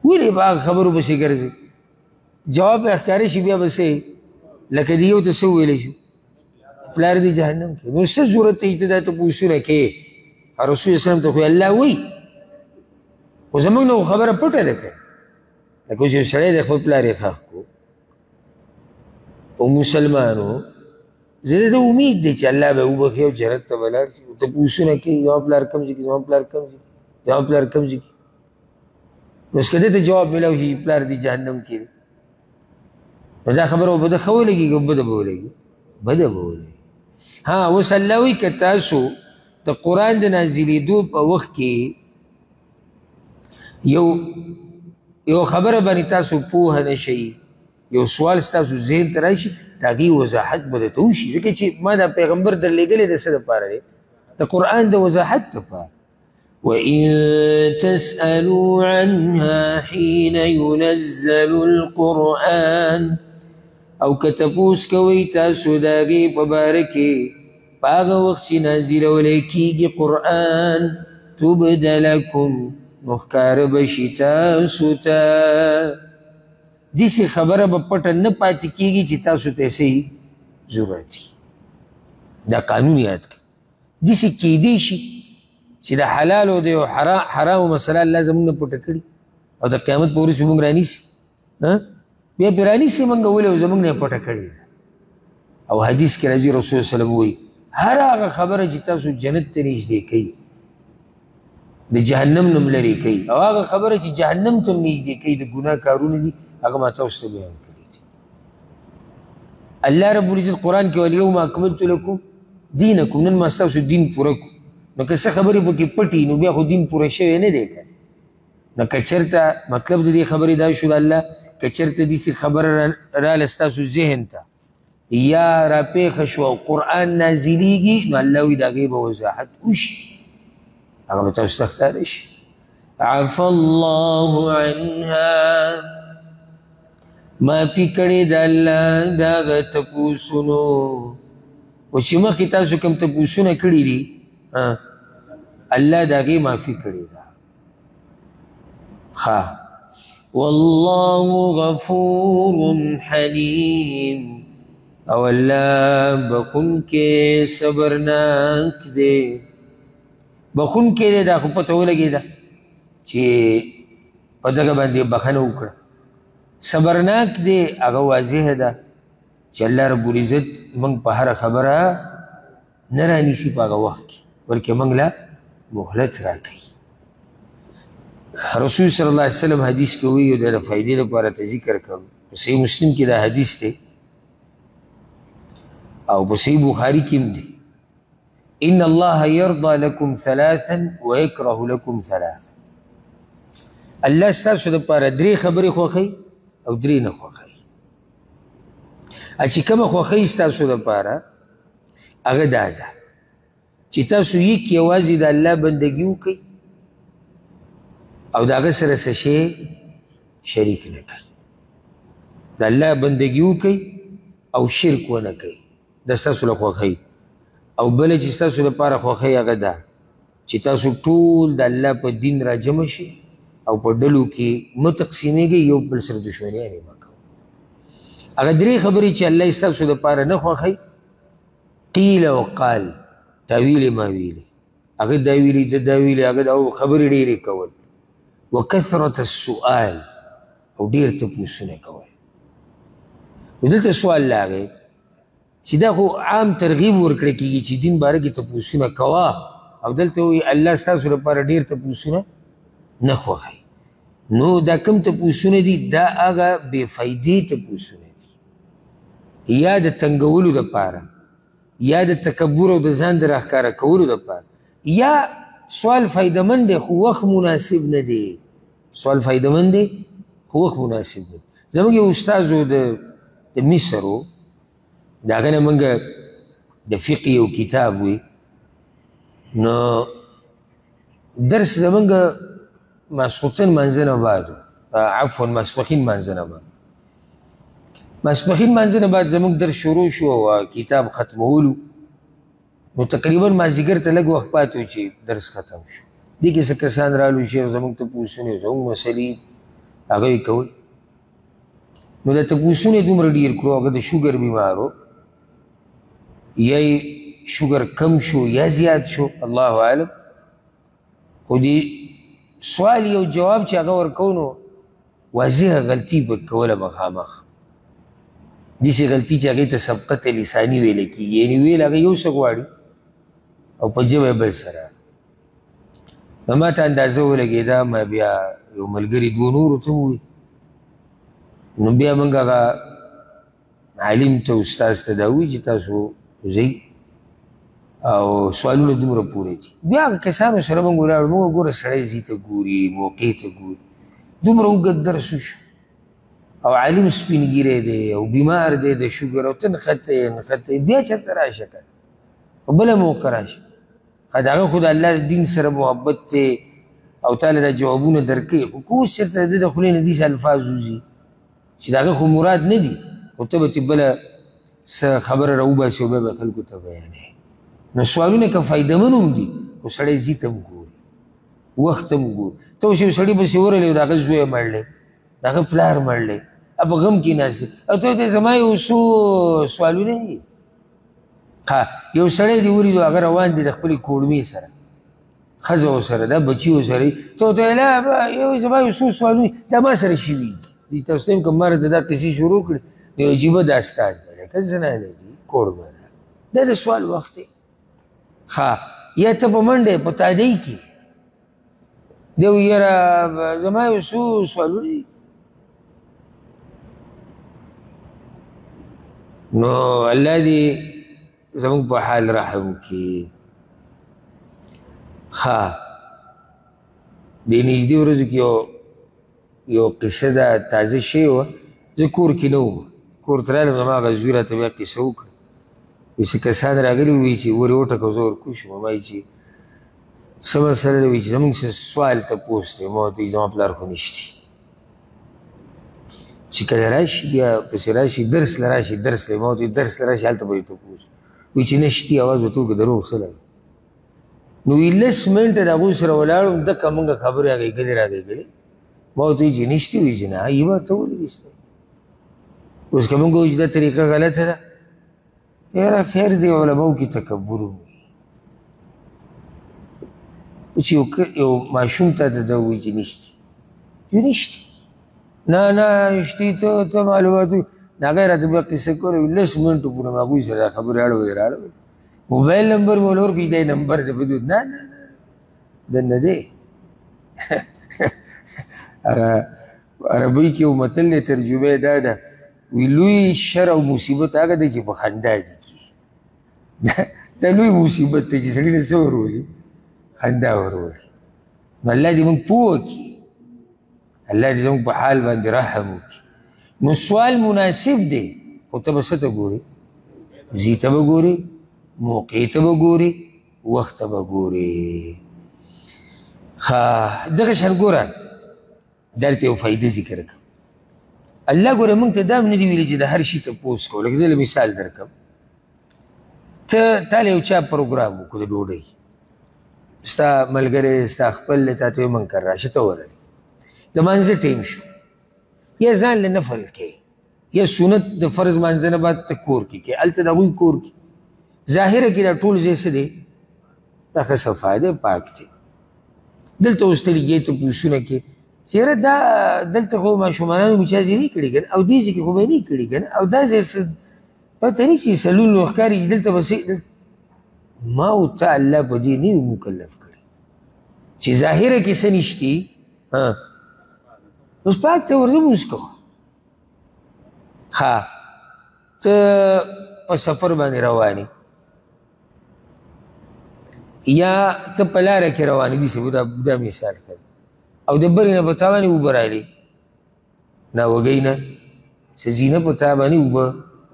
ولې په هغه خبرو پسې ګرځئ؟ جواب به ښکاره شي بیا به څه لکه دې یو ته څه وویلی شو پلار دی جهنم کې، نو څه ضرورت ته چې ته دا تپوسونه کې؟ رسول اسلام ته خو الله وایي، خو زموږ نه خبره پټه ده که لکه اوس یو سړی د خپل پلار یې ښخ کړو او مسلمانو زه د امید دی چې الله به وبخي او جنت ته به لاړ شي. تپوسونه کوي زما پلار کوم ځای کې، زما پلار کوم ځای کې، زما پلار کوم ځای کې. نو اوس که دې ته جواب میلاو شي پلار دی جهنم کې دی، نو دا خبره به ده ښه ولګېږي او بده به ولګي؟ بده به ولګي. ها اوس الله وایي که تاسو د قرآن د نازلېدو په وخت کې یو خبره باندې تاسو پوهه نه شئ، یو سوال ستاسو ذهن ته راشي، د هغې وضاحت به درته وشي، ځکه چې ما دا پیغمبر درلېږلی د څه دپاره دی؟ د قرآن د وضاحت دپاره. وَإِن تَسْأَلُوا عَنْهَا حِينَ يُنَزَّلُ الْقُرْآنُ او که تپوس کوئ تاسو د هغې په باره کې په هغه وخت چې نازلولی کېږي قرآن تبد لکم نو ښکاره به شي تاسو ته. داسې خبره به پټه نه پاتې کېږي چې تاسو ته یې ضرورت وي. دا قانون یاد کړئ. داسې کیدی شي چې د حلال او د یو حرامو مسله الله زموږ نه پټه کړي او د قیامت په ورځ به موږ رانیسي، بیا پرې رانیسي موږ ولې او زموږ نه یې پټه کړې ده. او حدیث کې راځي رسول وسلم وایي هر هغه خبره چې تاسو جنت ته نږدې کوي د جهنم نه م لرې کوي، او هغه خبره چې جهنم ته م نږدې کوي د ګناه کارونه دي، هغه ما تاسو ته بیان کړي دي. الله رب العزت قرآن کې والیوم اکملت لکم دینکم، نن ما ستاسو دین پوره کړو. نو که څه خبرې پکې پټي نو بیا خو دین پوره شوی نه دی که نو که چېرته مطلب د دې خبرې دا شو د الله که چېرته داسې خبره راله ستاسو ذهن ته یا راپېښه شوه او قرآن نازلېږي نو الله وایي د هغې به وضاحت وشي، هغه به تاسو ته ښکاره شي. عفا الله عنها معافي کړې د الله د هغه تپوسونو. و چې مخکې تاسو کوم تپوسونه کړي دي الله د هغې معافي کړې ده. ښه والله غفور حلیم، او الله بخونکې صبرناک دی. بخونکې دی دا خو پته ولګېده چې په دغه باندې بخنه وکړه. صبرناک دی هغه واضحه ده چې الله رب العزت موږ په هره خبره نه رانیسي په هغه وخت کې، بلکې موږ له مهلت راکوي. رسول صلی الله علیه وسلم حدیث کې وایي او د فایدې لپاره ته ذکر کوم، په صحیح مسلم کې دا حدیث دی او په صحیح بخاري کې هم دی. ان الله يرضى لكم ثلاثا ويكره لكم ثلاثا. الله ستاسو دپاره درې خبرې خوښوي او درې نه خوښوي. چې کومه خوښوي ستاسو دپاره هغه دا ده چې تاسو یک یوازې د الله بندګي وکړئ او د هغه سره څه شی شریک نه کړئ. د الله بندګي وکړئ او شرک ونه کوئ، دا ستاسو له خوښوي. او بله چې ستاسو لپاره خوښوي هغه ده چې تاسو ټول د الله په دین را جمع شي او په ډلو کې مه تقسیمېږئ، یو بل سره دشمنیانې مه کوئ. هغه درې خبرې چې الله ستاسو لپاره نه خوښوي قیل و قال، تاویل ماویلې، هغه دا ویلي ده دا ویلي، هغه دا خبرې ډېرې کول. وکثرة السؤال، او ډېر تپوسونه کول. نو دلته سوال راغی چې دا خو عام ترغیب ورکړی کېږي چې دین باره کې تپوسونه کوه، او دلته وایي الله ستاسو لپاره ډېر تپوسونه نه خوښوي. نو دا کوم تپوسونه دي؟ دا هغه بې فایدې تپوسونه دي، یا د تنګولو دپاره یا د تکبر او د ځان د راښکاره کولو دپاره، یا سوال فایدهمند دی خو وخت مناسب نه دی. سوال فایدهمند دی خو وخت مناسب نه دی. زموږ یو استاذ و د مصر و، د هغه نه موږ د فقه یو کتاب وی، نو درس زموږ ماسخوتن منځه نه بعد عفوا ماسپښین منځه نه بعد ماسپښین منځه نه بعد زموږ درس شروع شو او کتاب ختمولو، نو تقریبا مازدیګر ته لږ وخت پاتې و چې درس ختم شو. دې کې څه کسان رالو شیخ زموږ تپوسونه زموږ مسلې هغه یې کوئ. نو دا تپوسونه یې دومره ډېر کړو، هغه د شوګر بیمار و، یا یې شوګر کم شو یا زیات شو الله اعلم، خو دې سوال یو جواب چې هغه ورکوو نو واضحه غلطي به کوله مخامخ، داسې غلطي چې هغې ته سبقت لساني ویله کېږي، یعنې ویل هغه یو څه غواړي او په ژبه بل سره. نو ما ته اندازه ولګېده، ما بیا یو ملګري دوه نورو ته ووایي، نو بیا موږ هغه عالم ته استاذ ته دا ووایي چې تاسو ځئ او سوالونه دومره پورې دي. بیا هغه کسانو سره موږ ولاړو، موږ ګوره سړی ځي ته ګوري، موقع ته ګوري، دومره اوږد درس وشو او عالم سپین ګیری دی او بیمار دی د شوګر او ته نښته یې نښته یې، بیا چېرته راشه که په بله موقع راشه. د هغه خو د الله دین سره محبت دی او تعالی دا جوابونه درکوي، خو که اوس چېرته د ده د خولې نه داسې الفاظ وځي چې د هغه خو مراد نه دي، خو ته به ترې بله څه خبره راوباسې او بیا به خلکو ته بیانوې. نو سوالونه که فایدهمن هم دي خو سړی ځي ته هم ګوري، وخت هم ګوري. ته اوس یو سړي پسې ورغلی د هغه زوی یې مړلی، د هغه پلار مړلی، په غم کې ناست او ته ورته زما یو څو سوالونه یې. یو سړی دې ولیدو هغه روان دی د خپلې کورمې سره، ښځه ورسره ده، بچي ورسره، ته ورته ویل زما یو څو سوالونه دا ما سره شوي دي. تاسو ته یم که ما راته دا قصې شروع کړې نو یو عجیبه داستان دی، لکه زنانه دي کورمه ده، دا د سوال وخت دی. یا ته په منډه په تادۍ کې دی وایي یاره زما یو څو سوالونه دي. نو الله دې زموږ په حال رحم وکړي. دې نږدې ورځو کې یو قصه ده تازه شوې وه، زه کور کې نه وم، کور ته رالم، زما هغه زوی راته بیا قصه وکړه، وایي چې کسان راغلي وایي چې ور یې وټکوه، زه ورکوز شوم. ما وایي چې څه مسله ده؟ وایي چې زموږ سوال تپوس دی. ما ورته وایي زما پلار خو نشته، چې کله راشي بیا پسې راشي درس له راشي درس له، ما ورته وایي درس له راشي هلته به یې تپوس. وایي چې نشتي اواز ورته وکړه دروغ څه لګي. نو وایي لس منټه د هغوی سره ولاړم، دکه مونږ خبرې اغېږلې راغېږلې. ما ورته وایي چې نشتي؟ وایي چې نه. یې به ته ولې نشته؟ اوس که مونږ وایو چې دا طریقه غلطه ده، یاره خیر دی علماو کې تکبر وي. چې یو ماشوم ته ته ده وایي چې نشتي، چې نشتي، نه نه نشتي، ته معلومات هغه یې راته بیا قصه کوله، لس منټو پورې مې هغوی سره دا خبرې اړولې موبایل نمبر مې ول ورکړي، دی نمبر دی بدود، نه نه نه ده نه دی. هغه عربۍ کې یو متل دی، ترجمه یې دا ده، وی لوی شر او مصیبت هغه دی چې په خندا دي کېږي. دا لوی مصیبت دی چې سړي ته څه ورولي؟ خندا ورولي. نو الله دې موږ پوه کړي، الله دې زموږ په حال باندې رحم وکړي. نو سوال مناسب دی، خو ته به څه ته ګورې؟ ځي ته به ګورې، موقع ته به ګورې، وخت ته به ګورې. دغه شان ګوره درته یو فایده ذکر کړم. الله ګوره موږ ته دا هم نه دي ویلي چې د هر شي تپوس کوو. لکه زه له مثال درکړم، تا له یو چا پروګرام وکړو د ډوډۍ، ستا ملګری ستا خپل دی، تا ته ویل منکر راشه، ته ورغلې، د مانځه ټیم شو، یا ځان له نفل کې یا سنت د فرض مانځه نه بعد ته کور کې کې، هلته د هغوی کور کې ظاهره کې دا ټول ځای څه دی؟ دا ښه صفا دی، پاک دی. دلته اوس ته لګې تپوسونه کې چې یاره دا دلته خو ماشومانانو مې چا ځای نه کړي که نه، او دې ځای کې خو به یې نه کړي که نه، او دا ځای څه پته نه چې سلون نو ښکاري چې دلته به ما او ته الله په دې نه وي مکلف کړي چې ظاهره کې څه نشتي، اوس پاک ته ورځه لمونځ کوه. ته په سفر باندې روانې، یا ته په لاره کې روانې دي صاحب دا مثال کوي او د بلې نه په تا باندې اوبه راغلې ناوږۍ نه څه زینه په تا باندې اوبه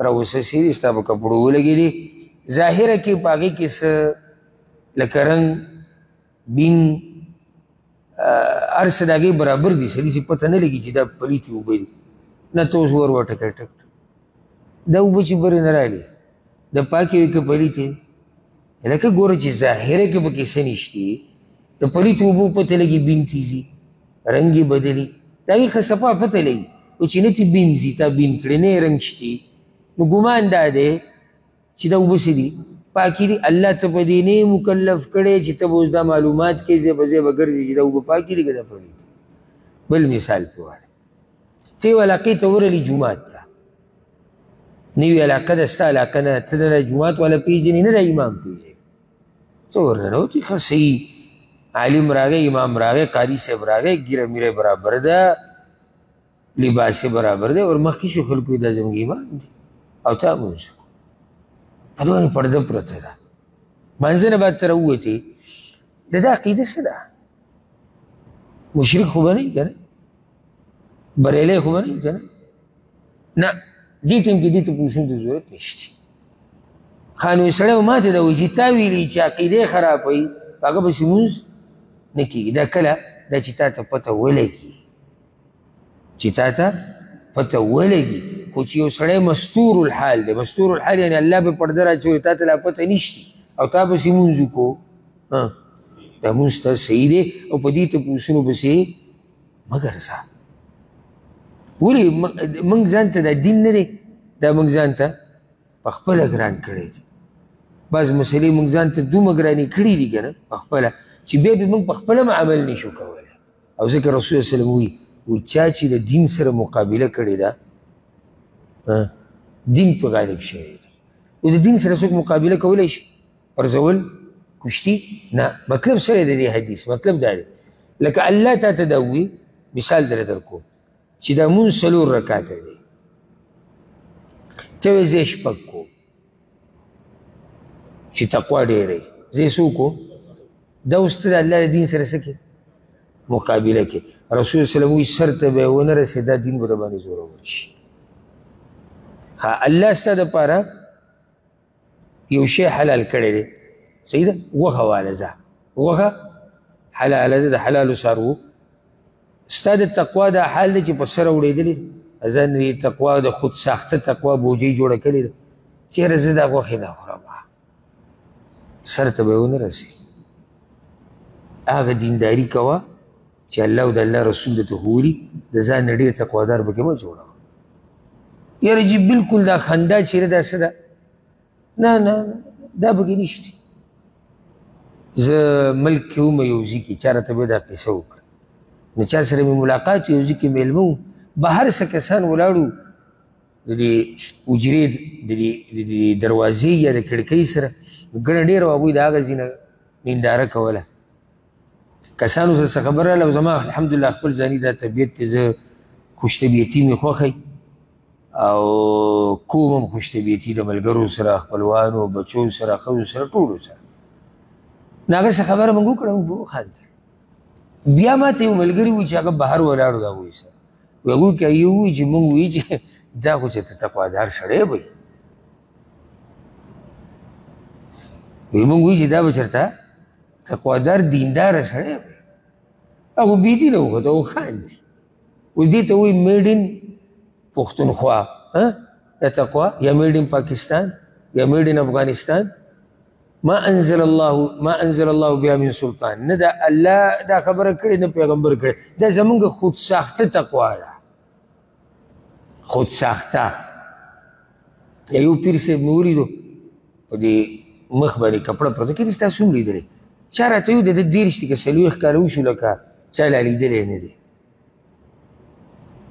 راوڅڅېدې دي ستا په کپړو ولګېدې ظاهره کې په هغې کې څه لکه رنګ بین هر څه د هغې برابر دي څه داسې پته نه لګي چې دا پلیتې اوبه دي نه ته اوس ور وټکه ټک دا اوبه چې برې نه راغلې د پاکې وي که پلیتې لکه ګوره چې ظاهره کې پکې څه نشتې د پلیتو اوبو پته لګي بین تیزي رنګ یې بدلي د هغې ښه صفا پته لګي خو چې نه تې بین ځي تا بین کړې نه یې رنګ شتې نو ګمان دا دی چې دا اوبه څه دي پاکي دي الله ته په دې نه مکلف کړی چې ته به اوس دا معلومات کې ځای په ځای به ګرځې چې دا اوبه پاکي دي که دا پلیتې بل مثال پې وایه ته یو علاقې ته ورغلي جومات ته نوې علاقه ده ستا علاقه نه ته نه دا جومات والا پېژنې نه دا امام پېژنې ته ورننوتې ښه صحیح عالم راغی امام راغی قاري صاحب راغی ګیره میره برابر ده لباس برابر دی اور مخکې شو خلکو دا زموږ امام دی او تا مونځ کو په دومره پرده پرته ده مانځه نه بعد ته راووتې د ده عقیده څه ده مشرک خو به نه وي که نه بریلی خو به نه وي که نه نه دې ټیم کې دې ته پوښتنې ته ضرورت نشته ښه نو سړی ما ته دا وایي چې تا ویلي چې عقیده یې خرابوي په هغه پسې مونځ نه کېږي دا کله دا چې تا ته پته ولګي چې تا ته پته ولګي خو چې یو سړی مستور الحال دی مستور الحال یعنې الله به پرده راچوي تا ته لا پته نشتي او تا پسې مونځ وکړو دا مونځ ته صحیح دی او په دې تپوسونو پسې مه ګرځه ولې موږ ځان ته دا دین نه دی دا موږ ځان ته په خپله ګران کړی دی بعض مسلې موږ ځان ته دومره ګرانې کړي دي که نه په خپله چې بیا به موږ په خپله عمل نشو کولی او ځکه رسول وسلم وایي چا چې د دین سره مقابله کړې ده دین په غالب شوی دی او د دین سره څوک مقابله کولی شي پرځول کشتي نه مطلب سره د دې حدیث مطلب دا دی لکه الله تا ته دا ووایي مثال در درکوم چې دا مونځ 4 رکاته دی ته وایې زه یې 6 کوم چې تقوا ډېره یې زه یې څه وکړو دا اوس ته د الله د دین سره څه کې مقابله کې رسول وسلم وایي سر ته به یې ونه رسېد دا دین به د باندې زورور شي ها الله ستا دپاره یو شی حلال کړی دی صحیح ده غوښه واله ځه غوښه حلاله ده د حلالو څاروو ستا د تقوا دا حال دی چې په سر اوړېدلې ځان تقوا د خود ساخته تقوا بوجۍ جوړه کړې ده چېرې زه دا غوښې نه خورم سر ته به یې ونه رسېد هغه دینداري کوه چې الله او د الله رسول درته ښولي د ځان نه ډېر تقوادار پکې مه جوړوه یاره جي بلکل دا خندا چېرې دا څه ده نه نه دا پکې نشته زه ملک کې وم یو ځای کې چا راته بیا دا قصه وکړه نو چا سره مې ملاقات یو ځای کې میلمه وو بهر څه کسان ولاړو د دې حجرې د دې دروازې یا د کړکۍ سره ګڼه ډېره وه هغوی د هغه ځای نه ننداره کوله کسانو سره څه خبر راغله او زما الحمدلله خپل ځاني دا طبیعت دی زه خوش طبیعتي مې خوښی او کوم هم خوش طبیعتي د ملګرو سره خپلوانو بچو سره ښځو سره ټولو سره نو هغه څه خبره موږ وکړه موږ وخندل بیا ما ته یو ملګري وایي چې هغه بهر ولاړو د هغوی سره هغوی که یو وایي چې موږ وایي چې دا خو چې ته تقوادار سړی به وایي موږ وایي چې دا به چېرته تقوادار دینداره سړی به هغو بېدینه وکړه وخاندي اوس دې ته وایي میډ ان پښتونخوا د تقوا یا میډ ان پاکستان یا میډ ان افغانستان ما انزل الله بها من سلطان نه دا الله دا خبره کړې نه پیغمبر کړې دا زمونږ خود ساخته تقوا ده خود ساخته یو پیر صاحب مې ولیدو په دې مخ باندې کپړه پرته کې ستا څوم لیدلی چا راته ویل د ده 30 دي که 40 کاله وشو لکه چا لا لیدلی نه دی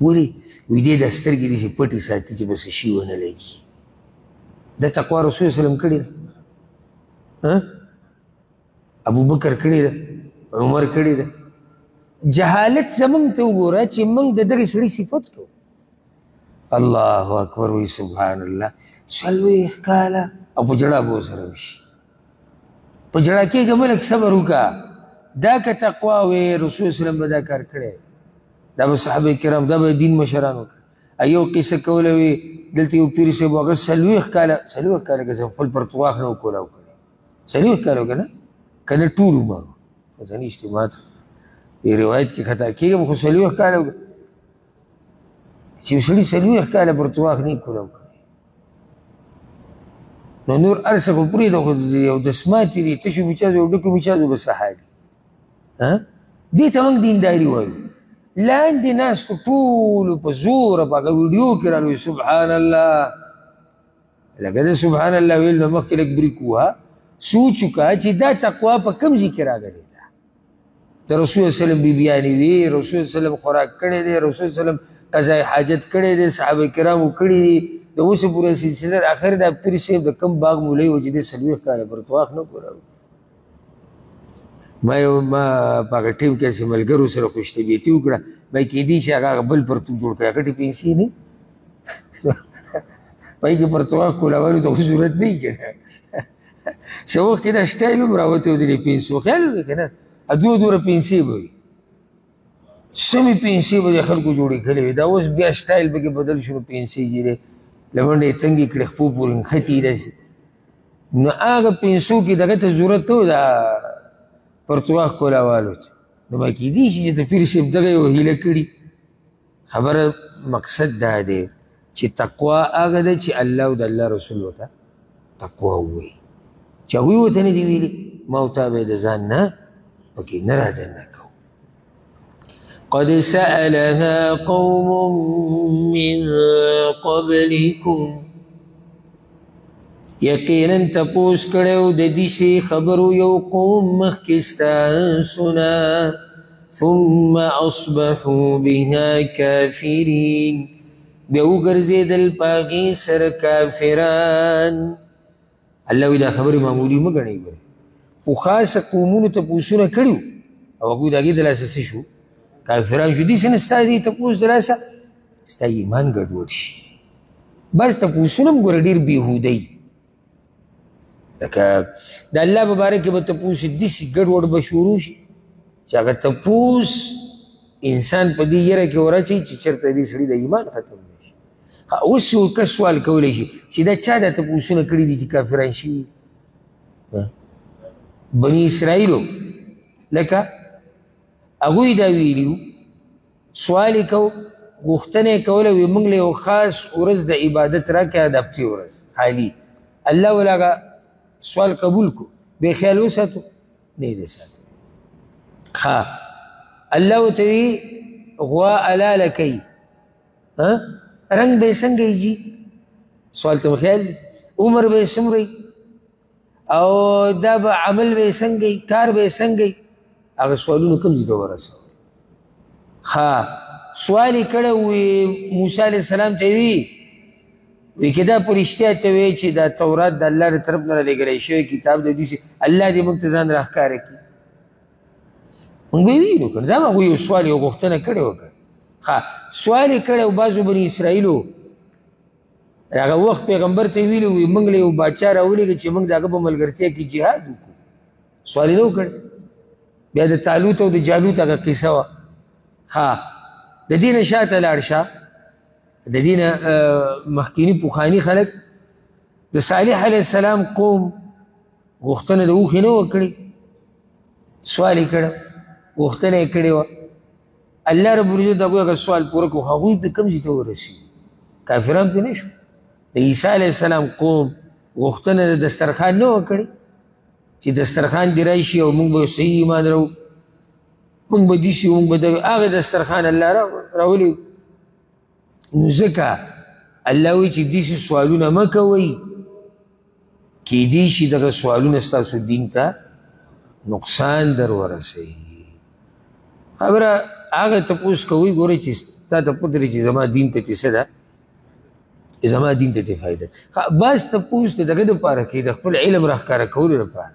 ولې وایي دې دا سترګې داسې پټې ساتي چې بس شي ونه لګي دا تقوا رسول وسلم کړې ده ابو بکر کړې ده عمر کړې ده جهالت زمونږ ته وګوره چې موږ د دغې سړي صفت کوو الله اکبر وایي سبحان الله 40 کاله او په جړه به ورسره وشي په جړا کېږه مه لږ صبر وکړه دا که تقوا وې رسول وسلم به دا کار کړی دا به صحابه کرام دا به دین مشران وکړه یو قصه کوله وي دلته یو پیر صاحب هغه 40 کاله که خپل پرتواخ نه و کولاو کړی 40 کاله که نه که نه ټول عمر ځینې اجتماعات دې روایت کې خطا کېږم خو 40 کاله چې سړي 40 کاله پرتواخ نه کولاو کړی نو نور هر څه خو پرېږده خو یو دسماتې دي تشو مچازو او ډکو مچازو به سهار دي دې ته موږ دینداري وایو لاندې ناستو ټولو په زوره په هغه ویډیو کې رالوي سبحان الله لکه د سبحان الله ویل نه مخکې لږ بریک ووهه سوچ وکړه چې دا تقوا په کوم ځای کې راغلې ده د رسول وسلم بیبیانې وي رسول وسلم خوراک کړی دی رسول وسلم قضای حاجت کړی دی صحابه کرامو کړي دي د اوسه پوره سلسله اخر دا پیر صاحب د کم باغ مولی و چې د 40 کاله پرتواخ نه کولاو ما په هغه ټیم کې هسې ملګرو سره خوشطبیعتي وکړه ما کېدی چې هغه بل پرتوګ جوړ کړي هغه ټې پیسې نه پای کې پرتواخ کولاولو ته خو ضرورت نه وي که نه څه وخت کې دا سټایل هم راوتی و د دې پیسو خیال وي که نه دوره پیسې به وي سمې پیسې به د خلکو جوړې کړې وي دا اوس بیا سټایل پکې بدل شو نو پیسې جیرې لمنډه یې تنګې کړې خپو پورې نښتې داسې نو هغه پیسو کې دغه ته ضرورت نه و دا پرتواخ کولاوالو ته نو ما کېدی شي چې د پیر صاحب دغه یو هیله کړي خبره مقصد دا دی چې تقوا هغه ده چې الله او د الله رسول ورته تقوا ووایي چې هغوی ورته نه دي ویلي ما او تا به یې د ځان نه پکې نه رادننه کوو قد سألها قوم من قبلكم یقینا تپوس کړو د دې شي خبرو یو قوم مخکې ستاسو نه ثم اصبحوا بها کافرین بیا وګرځېدل په هغې سره کافران الله وایي دا خبرې معمولي مه ګڼئ ګورئ خو خاصه قومونو تپوسونه کړي او هغوی د هغې د لاسه څه شو کافران شو داسې نه ستا دې تپوس د لاسه ستا ایمان ګډوډ شي بس تپوسونه هم ګوره ډېر بېهودی لکه د الله په باره کې به تپوس داسې ګډوډ به شروع شي چې هغه تپوس انسان په دې یره کې ورچوي چې چېرته دې سړي د ایمان ختم نه شي اوس یو کس سوال کولی شي چې دا چا دا تپوسونه کړي دي چې کافران شوي بني اسرائیلو لکه هغوی دا ویلي وو سوال یې کو غوښتنه یې کوله وایي موږ له یو خاص ورځ د عبادت راکړه د هفتې ورځ خالي الله ول هغه سوال قبول کو بې خیال وساتو نه یې دی ساتلی ښه الله ورته وایي غوا حلاله کوي رنګ به یې څنګه یي جي سوال ته خیال دی عمر به یې څومره او دا به عمل به یې څنګه یي کار به یې څنګه یي هغه سوالونه کوم ځای ته ورسوي ها سوال یې کړی وی موسی علیه السلام ته وی که دا په رښتیا ته وایي چې دا تورات د الله د طرف نه رالیږلی شوی کتاب دی داسې الله دې موږ ته ځان راښکاره کړي موږ به یې ویلو که نه دا هغوی یو سوال یو غوښتنه کړې وه که ښه سوال یې کړی و بعضو بني اسرائیلو هغه وخت پیغمبر ته ویلي وي موږ له یو باچا راولېږه چې موږ د هغه په ملګرتیا کې جهاد وکړو سوال یې نه وکړی بیا د طالوت او د جالوت هغه قصه وه ها د دې نه شاته لاړ شه د دې نه مخکیني پخواني خلک د صالح علیه السلام قوم غوښتنه د اوښې نه وه کړې سوال یې کړی غوښتنه یې کړې وه الله رب العزت د هغوی هغه سوال پوره کړو هغوی پرې کوم ځای ته ورسېږي کافران پرې نه شو د عیسی علیه السلام قوم غوښتنه د دسترخوان نه وه کړې چې دسترخوان دې راشي او موږ به صحیح ایمان راو موږ به داسې موږ به دغه هغه دسترخوان الله راولي نو ځکه الله وایي چې داسې سوالونه مه کوئ کیدی شي دغه سوالونه ستاسو دین ته نقصان در ورسوي خبره هغه تپوس کوئ ګورئ چې تا ته پته لري چې زما دین ته چې څه ده زما دین ته فایده بعض تپوس د دغه دپاره کوي د خپل علم راښکاره کولو لپاره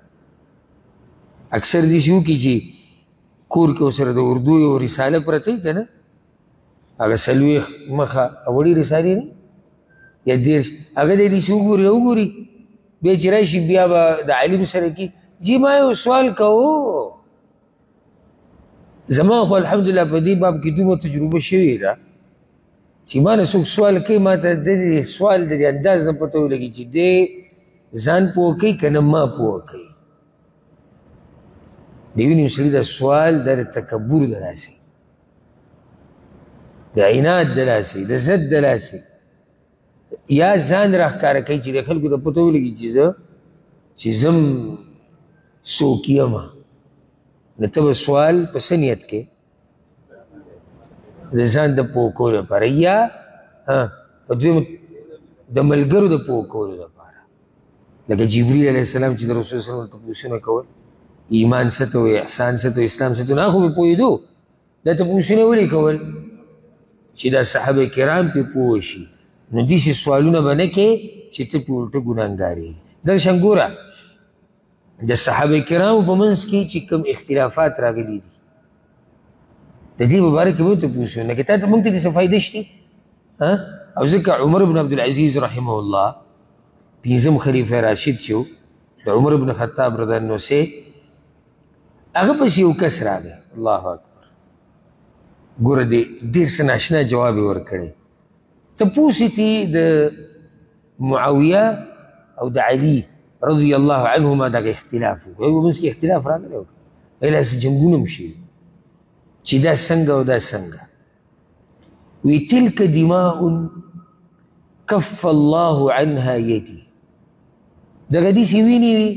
اکثر داسې وکړي چې کور کې ورسره د اردو یو رساله پرته وي که نه هغه 40 مخه وړې رسالې نه یا 10 هغه دی داسې وګوري بیا چې راشي بیا به د عالم سره کې جی ما یو سوال کوو زما خو الحمدلله په دې باب کې دومره تجربه شوې ده چې ما نه څوک سوال کوي ما ته د دې سوال د دې انداز نه پته ولګي چې دی ځان پوه کوي که نه ما پوه کوي د یو نیم سړي دا سوال دا د تکبر د لاسې د عناد د لاسې د ضد د لاسې یا ځان راښکاره کوي چې د خلکو ته پته ولګي چې زم څوک یمه نو ته به سوال په څه نیت کې د ځان د پوه کولو لپاره یا په دویم د ملګرو د پوه کولو لپاره لکه جبریل علیه السلام چې د رسول صلی الله علیه وسلم تپوسونه کول ایمان څه ته وایي احسان څه ته اسلام څه ته نو هغه به پوهېدو دا تپوسونه ولې کول چې دا صحابه کرام پې پوه شي نو داسې سوالونه به نه کې چې ته پې الټه ګناهګار یې درشان ګوره د صحابه کرامو په منځ کې چې کوم اختلافات راغلي دي د دې مبارک به ته پوښتنه کې ته موږ ته څه فائدې شته او ځکه عمر بن عبدالعزیز رحمه الله پنځم خلیفه راشد شو د عمر بن خطاب رضی الله عنه سه هغه پسې یو کس راغی الله اکبر ګوره دې ډېر څه ناشنا جواب یې ورکړی تپوس یې د معاویه او د علي رضی الله عنهما دغه اختلاف و یو منځ کې اختلاف راغلی و هله هسې جنګونه هم شوي چې دا څنګه او دا څنګه وی تلک دماء کف الله عنها یدي دغه داسې وینې وي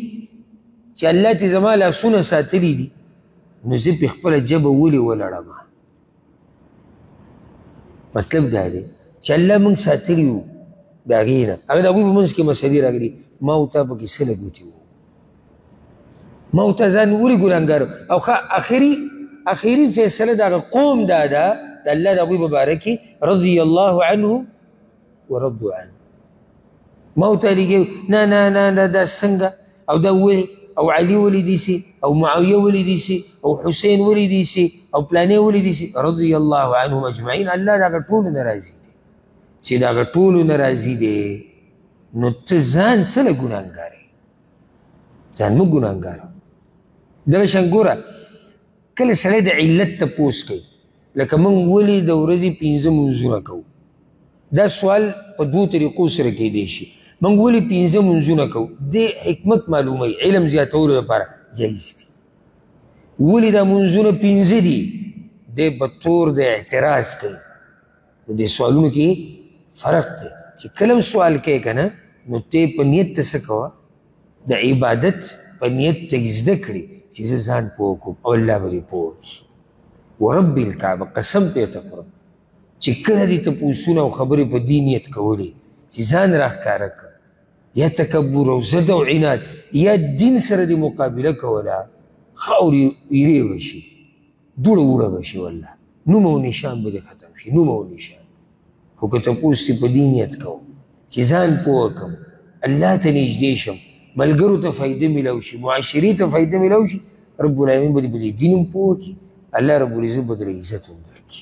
چې الله تې زما لاسونه ساتلي دي نو زه پې خپله ژبه ولې ولړمه مطلب دا دی چې الله موږ ساتلي وو د هغې نه هغه د هغوی په منځ کې مسلې راغلي ما او تا پکې څه لګوتې وو ما او تا ځان ولې ګناهګار او اخري فیصله د هغه قوم دا ده د الله د هغوی په باره کې رضی الله عنه ورضوا عنه ما او تا لګې نه نه نه نه دا څنګه او دا ولې او علي ولې داسې او معاویه ولې داسې او حسین ولې داسې او پلانې ولې داسې رضی الله عنهم اجمعین الله د هغه ټولو نه راضي دی چې د هغه ټولو نه راضي دی نو ته ځان څه له ګناهګار یې ځان مه ګناهګار دغه شان ګوره کله سړی د علت تپوس کوي لکه موږ ولې د ورځې 5 منځونه کوو دا سوال په 2 طریقو سره کیدی شي موږ ولې 5 منځونه کوو د حکمت معلوموي علم زیاتولو لپاره جایز دي ولې دا منځونه 5 دي دی په طور د اعتراض کوي نو دې سوالونو کې فرق دی چې کله سوال کوي که نه نو ته په نیت ته څه کوه د عبادت په نیت ته زده کړي چې زه ځان پوه کړم او الله به دې پوه کړي ورب الکعبه قسم ته ته خورم چې کله دې تپوسونه او خبرې په دې نیت کولې چې ځان راښکاره کړه یا تکبر او ضد او عناد یا دین سره دې مقابله کوله خاورې ایرې به شي دوړه وړه به شي والله نوم او نشان به دې ختم شي نوم او نشان خو که تپوس دې په دې نیت کوم چې ځان پوه کړم الله ته نږدې شم ملګرو ته فایده میلاو شي معاشرې ته فایده میلاو شي رب العالمین به دې په دې دین هم پوه کړي الله رب العزت به درې عزت هم درکړي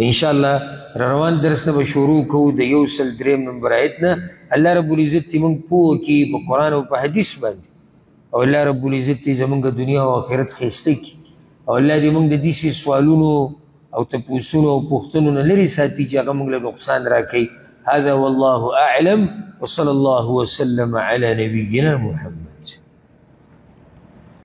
انشاءالله روان درس نه به شروع کوو د 103 نمبر آیت نه الله رب العزت دې موږ پوه کړي په قرآن او په حدیث باندې او الله رب العزت دې زموږ دنیا او آخرت ښایسته کړي او الله دې موږ د داسې سوالونو او تپوسونو او پوښتنو نه لرې ساتي چې هغه موږ له نقصان راکوي هذا والله أعلم وصلى الله وسلم على نبينا محمد